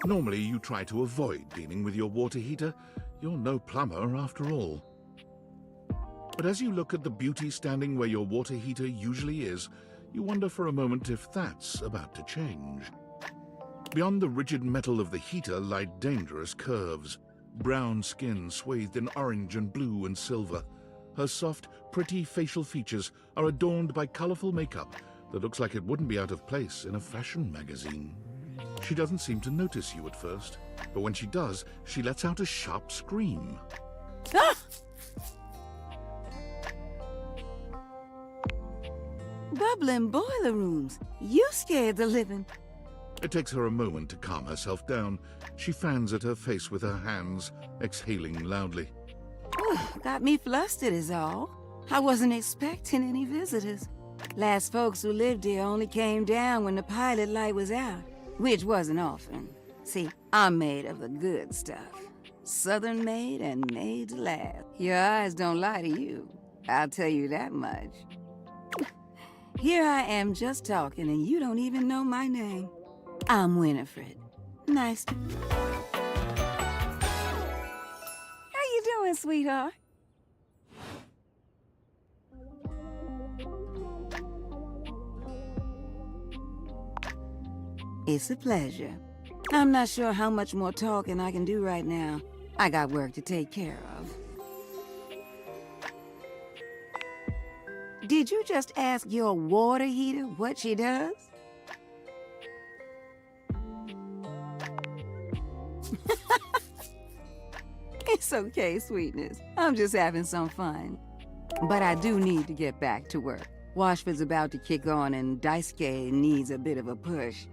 Normally, you try to avoid dealing with your water heater. You're no plumber, after all. But as you look at the beauty standing where your water heater usually is, you wonder for a moment if that's about to change. Beyond the rigid metal of the heater lie dangerous curves. Brown skin swathed in orange and blue and silver. Her soft, pretty facial features are adorned by colorful makeup that looks like it wouldn't be out of place in a fashion magazine. She doesn't seem to notice you at first, but when she does, she lets out a sharp scream. Ah! Bubbling boiler rooms. You scared the living. It takes her a moment to calm herself down. She fans at her face with her hands, exhaling loudly. Got me flustered is all. I wasn't expecting any visitors. Last folks who lived here only came down when the pilot light was out, which wasn't often. See, I'm made of the good stuff. Southern made and made to last. Your eyes don't lie to you. I'll tell you that much. Here I am just talking and you don't even know my name. I'm Winifred. Nice to... How you doing, sweetheart? It's a pleasure. I'm not sure how much more talking I can do right now. I got work to take care of. Did you just ask your water heater what she does? It's okay, sweetness. I'm just having some fun. But I do need to get back to work. Washford's about to kick on and Daisuke needs a bit of a push.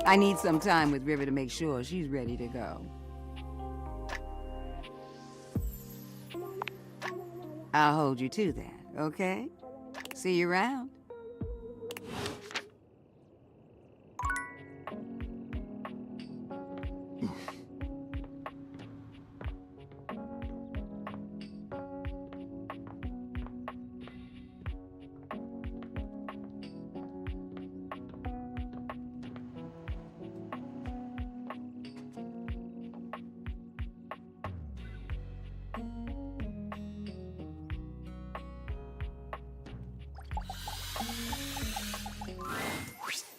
I need some time with River to make sure she's ready to go. I'll hold you to that, okay? See you around.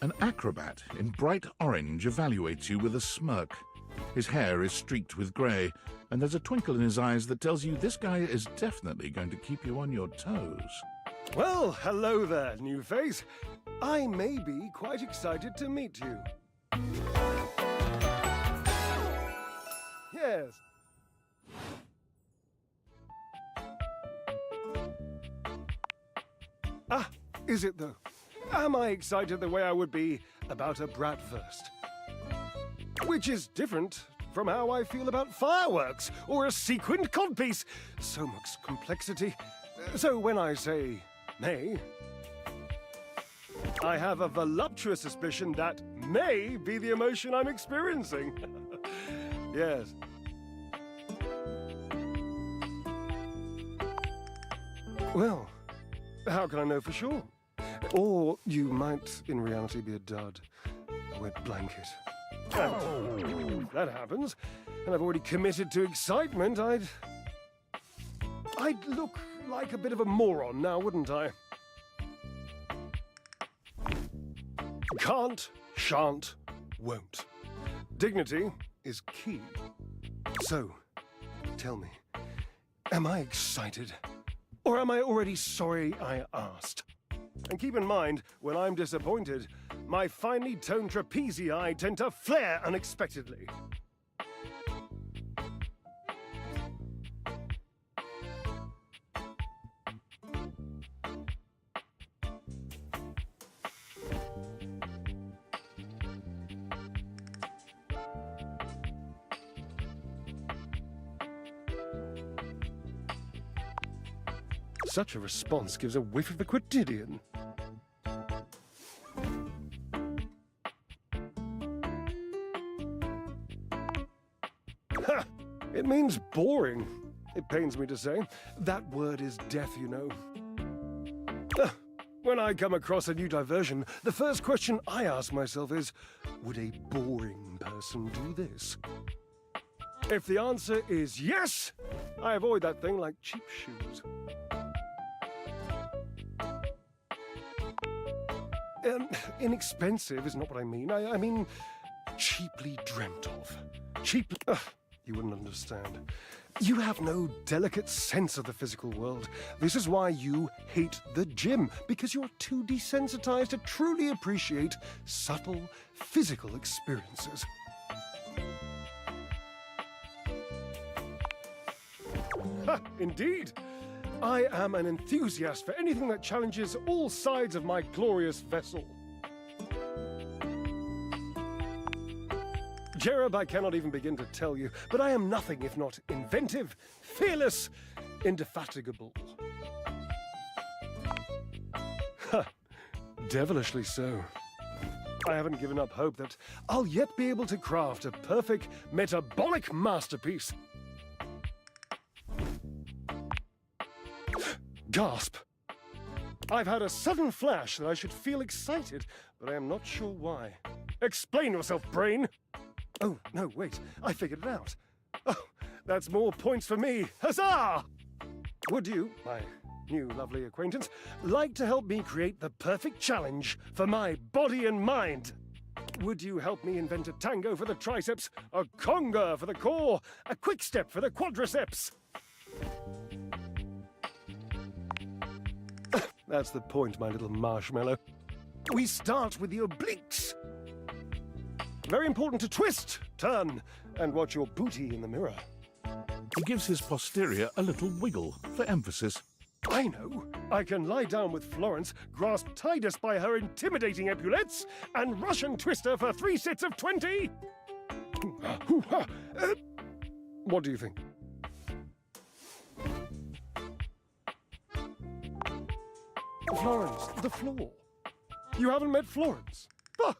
An acrobat in bright orange evaluates you with a smirk. His hair is streaked with grey, and there's a twinkle in his eyes that tells you this guy is definitely going to keep you on your toes. Well, hello there, new face. I may be quite excited to meet you. Yes. Ah, is it though? Am I excited the way I would be about a bratwurst? Which is different from how I feel about fireworks or a sequined codpiece. So much complexity. So when I say may, I have a voluptuous suspicion that may be the emotion I'm experiencing. Yes. Well, how can I know for sure? Or you might, in reality, be a dud, a wet blanket. And if that happens, and I've already committed to excitement, I'd look like a bit of a moron now, wouldn't I? Can't, shan't, won't. Dignity is key. So, tell me, am I excited? Or am I already sorry I asked? And keep in mind, when I'm disappointed, my finely toned trapezii tend to flare unexpectedly. Such a response gives a whiff of the quotidian. Ha! It means boring. It pains me to say. That word is deaf, you know. When I come across a new diversion, the first question I ask myself is, would a boring person do this? If the answer is yes, I avoid that thing like cheap shoes. Inexpensive is not what I mean. I mean cheaply dreamt of. Cheap... you wouldn't understand. You have no delicate sense of the physical world. This is why you hate the gym, because you're too desensitized to truly appreciate subtle physical experiences. Ha, indeed. I am an enthusiast for anything that challenges all sides of my glorious vessel. Jerub, I cannot even begin to tell you, but I am nothing if not inventive, fearless, indefatigable. Ha! Devilishly so. I haven't given up hope that I'll yet be able to craft a perfect metabolic masterpiece. Gasp! I've had a sudden flash that I should feel excited, but I am not sure why. Explain yourself, brain! Oh, no, wait, I figured it out. Oh, that's more points for me. Huzzah! Would you, my new lovely acquaintance, like to help me create the perfect challenge for my body and mind? Would you help me invent a tango for the triceps, a conga for the core, a quick step for the quadriceps? That's the point, my little marshmallow. We start with the obliques. Very important to twist, turn, and watch your booty in the mirror. He gives his posterior a little wiggle for emphasis. I know. I can lie down with Florence, grasp Titus by her intimidating epaulettes, and Russian twist her for 3 sets of 20. What do you think? Florence, the floor. You haven't met Florence. Ah.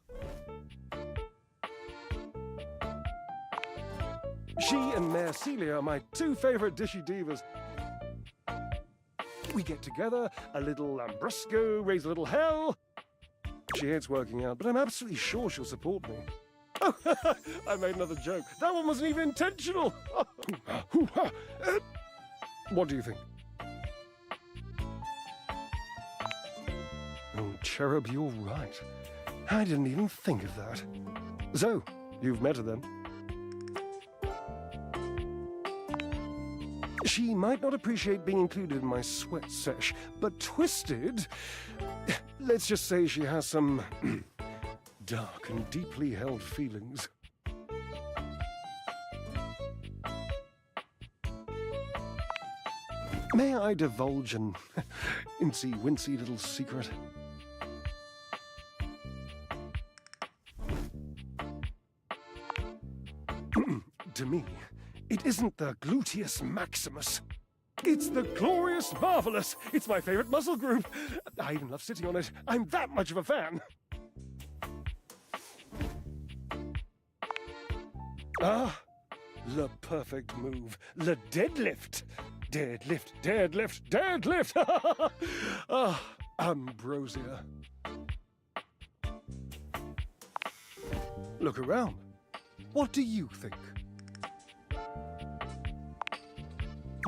She and Mare Celia are my 2 favorite dishy divas. We get together, a little lambrusco, raise a little hell. She hates working out, but I'm absolutely sure she'll support me. Oh, I made another joke. That one wasn't even intentional. What do you think? Oh, Cherub, you're right. I didn't even think of that. So, you've met her then? She might not appreciate being included in my sweat sesh, but Twisted... Let's just say she has some dark and deeply held feelings. May I divulge an incy-wincy little secret? To me, it isn't the gluteus maximus. It's the glorious marvelous. It's my favorite muscle group. I even love sitting on it. I'm that much of a fan. Ah, the perfect move. The deadlift. Deadlift, deadlift, deadlift. Ah, ambrosia. Look around. What do you think?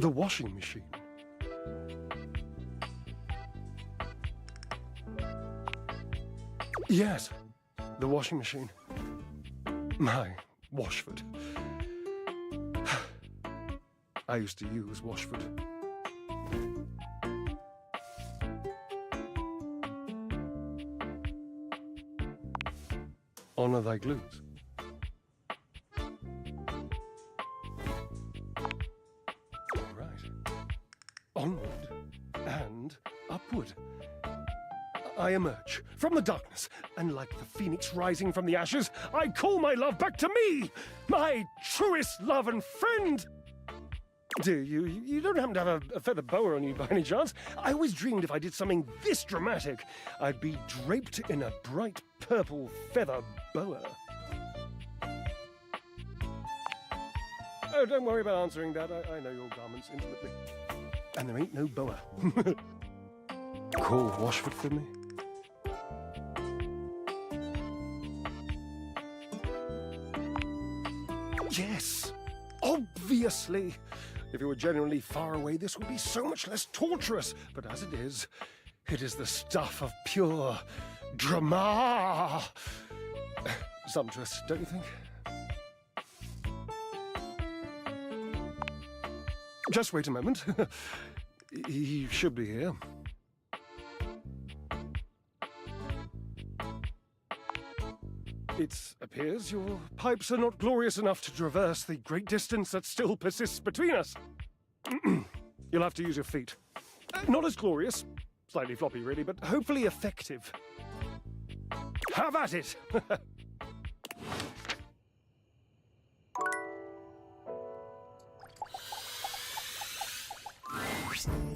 The washing machine. Yes, the washing machine. My Washford. I used to use Washford. Honor thy glutes. Onward and upward. I emerge from the darkness, and like the phoenix rising from the ashes, I call my love back to me, my truest love and friend. Do you don't happen to have a feather boa on you by any chance? I always dreamed if I did something this dramatic, I'd be draped in a bright purple feather boa. Oh, don't worry about answering that. I know your garments intimately. And there ain't no boa. Call Washford for me. Yes, obviously. If you were genuinely far away, this would be so much less torturous. But as it is the stuff of pure drama. Sumptuous, don't you think? Just wait a moment. He should be here. It appears your pipes are not glorious enough to traverse the great distance that still persists between us. You'll have to use your feet. Not as glorious, slightly floppy really, but hopefully effective. Have at it!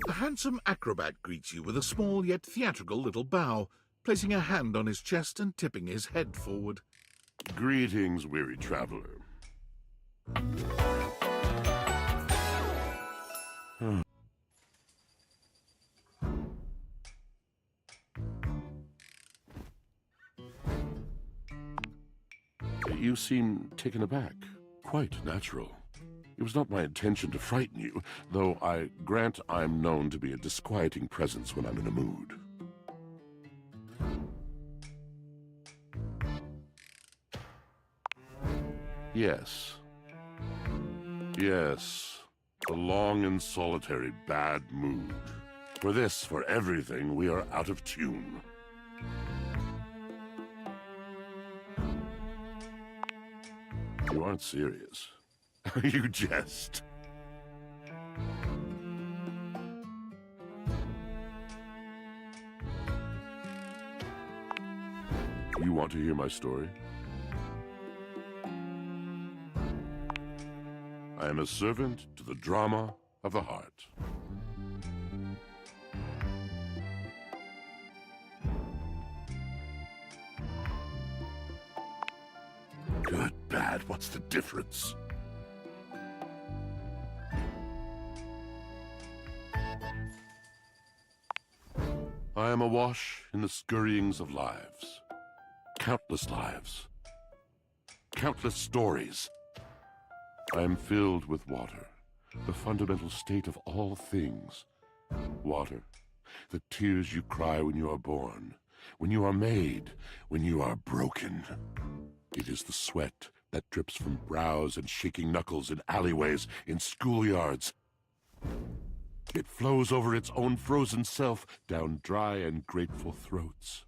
A handsome acrobat greets you with a small yet theatrical little bow, placing a hand on his chest and tipping his head forward. Greetings, weary traveler. You seem taken aback. Quite natural. It was not my intention to frighten you, though I grant I'm known to be a disquieting presence when I'm in a mood. Yes. Yes. A long and solitary bad mood. For this, for everything, we are out of tune. You aren't serious. You jest. You want to hear my story? I am a servant to the drama of the heart. Good, bad, what's the difference? I am awash in the scurryings of lives. Countless lives. Countless stories. I am filled with water, the fundamental state of all things. Water, the tears you cry when you are born, when you are made, when you are broken. It is the sweat that drips from brows and shaking knuckles in alleyways, in schoolyards. It flows over its own frozen self down dry and grateful throats.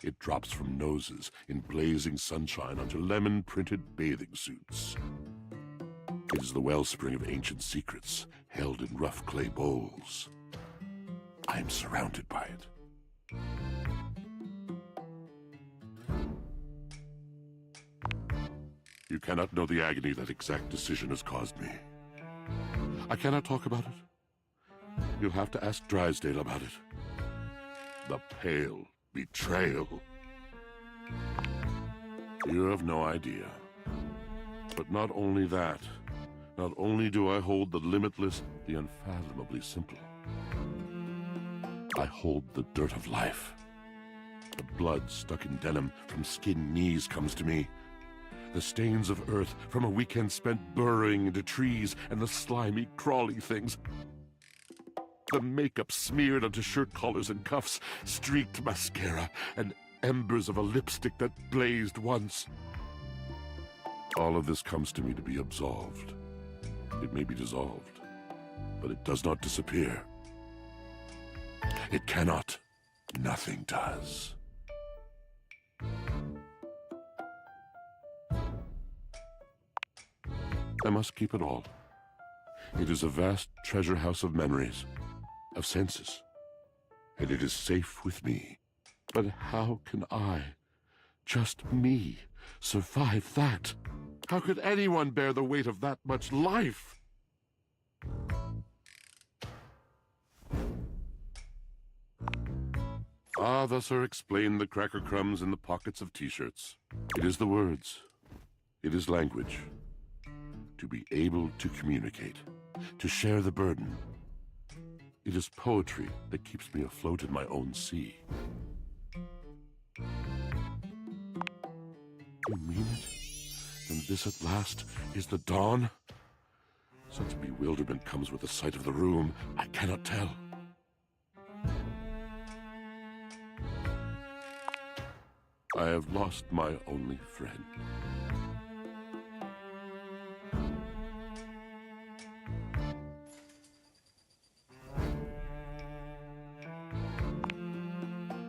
It drops from noses in blazing sunshine onto lemon-printed bathing suits. It is the wellspring of ancient secrets held in rough clay bowls. I am surrounded by it. You cannot know the agony that exact decision has caused me. I cannot talk about it. You'll have to ask Drysdale about it. The pale betrayal. You have no idea. But not only that, not only do I hold the limitless, the unfathomably simple. I hold the dirt of life. The blood stuck in denim from skinned knees comes to me. The stains of earth from a weekend spent burrowing into trees and the slimy, crawly things. The makeup smeared onto shirt collars and cuffs, streaked mascara, and embers of a lipstick that blazed once. All of this comes to me to be absolved. It may be dissolved, but it does not disappear. It cannot. Nothing does. I must keep it all. It is a vast treasure house of memories, of senses, and it is safe with me. But how can I, just me, survive that? How could anyone bear the weight of that much life? Ah, thus are explained the cracker crumbs in the pockets of t-shirts. It is the words. It is language. To be able to communicate. To share the burden. It is poetry that keeps me afloat in my own sea. You mean it? Then this at last is the dawn? Such bewilderment comes with the sight of the room, I cannot tell. I have lost my only friend.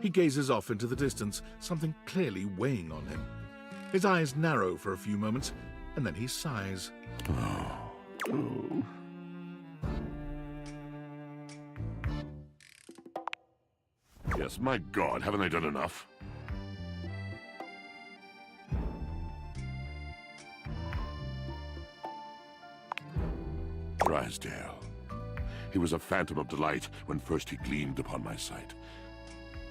He gazes off into the distance, something clearly weighing on him. His eyes narrow for a few moments, and then he sighs. Yes, my God, haven't I done enough? Drysdale. He was a phantom of delight when first he gleamed upon my sight.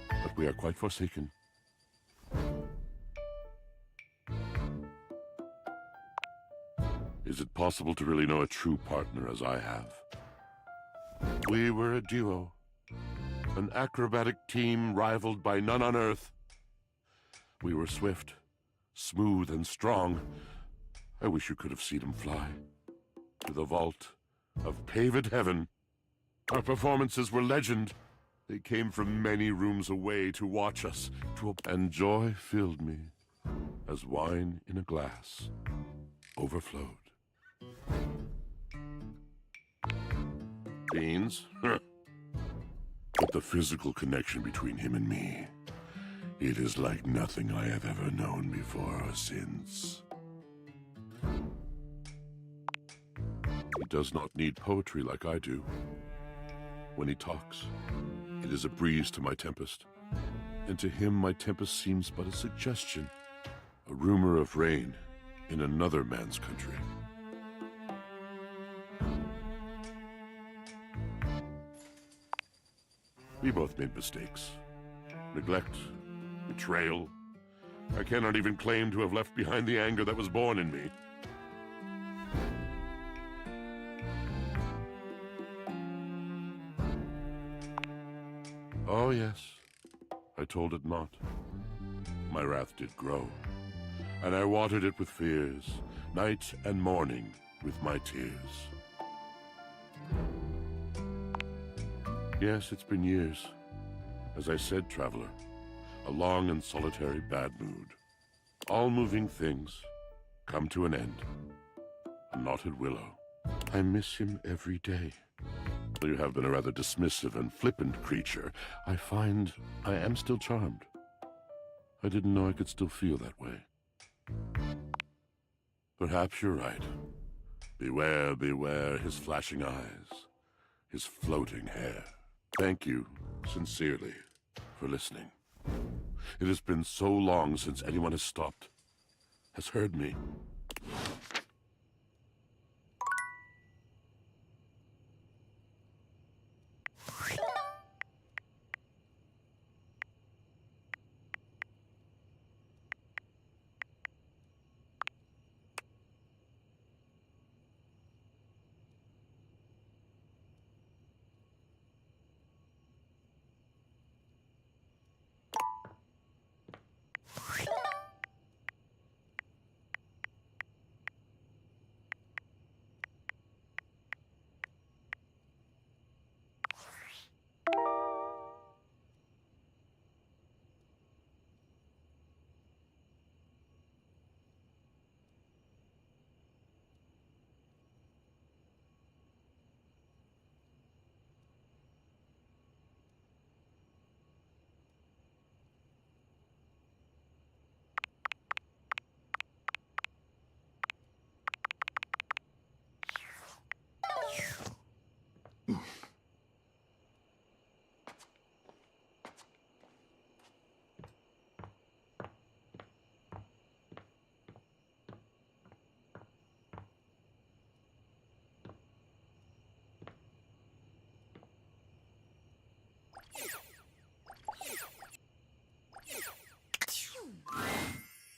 But we are quite forsaken. Is it possible to really know a true partner as I have? We were a duo. An acrobatic team rivaled by none on Earth. We were swift, smooth, and strong. I wish you could have seen him fly. To the vault of paved heaven. Our performances were legend. They came from many rooms away to watch us, and joy filled me as wine in a glass overflowed. Beans? Huh. But the physical connection between him and me, it is like nothing I have ever known before or since. He does not need poetry like I do. When he talks, it is a breeze to my tempest, and to him my tempest seems but a suggestion, a rumor of rain in another man's country. We both made mistakes. Neglect, betrayal. I cannot even claim to have left behind the anger that was born in me. Oh, yes. I told it not. My wrath did grow, and I watered it with fears, night and morning with my tears. Yes, it's been years. As I said, traveler, a long and solitary bad mood. All moving things come to an end. A knotted willow. I miss him every day. Though you have been a rather dismissive and flippant creature, I find I am still charmed. I didn't know I could still feel that way. Perhaps you're right. Beware, beware his flashing eyes, his floating hair. Thank you, sincerely, for listening. It has been so long since anyone has stopped, has heard me.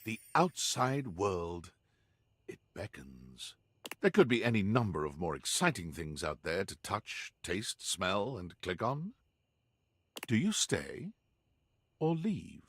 The outside world. It beckons. There could be any number of more exciting things out there to touch, taste, smell, and click on. Do you stay or leave?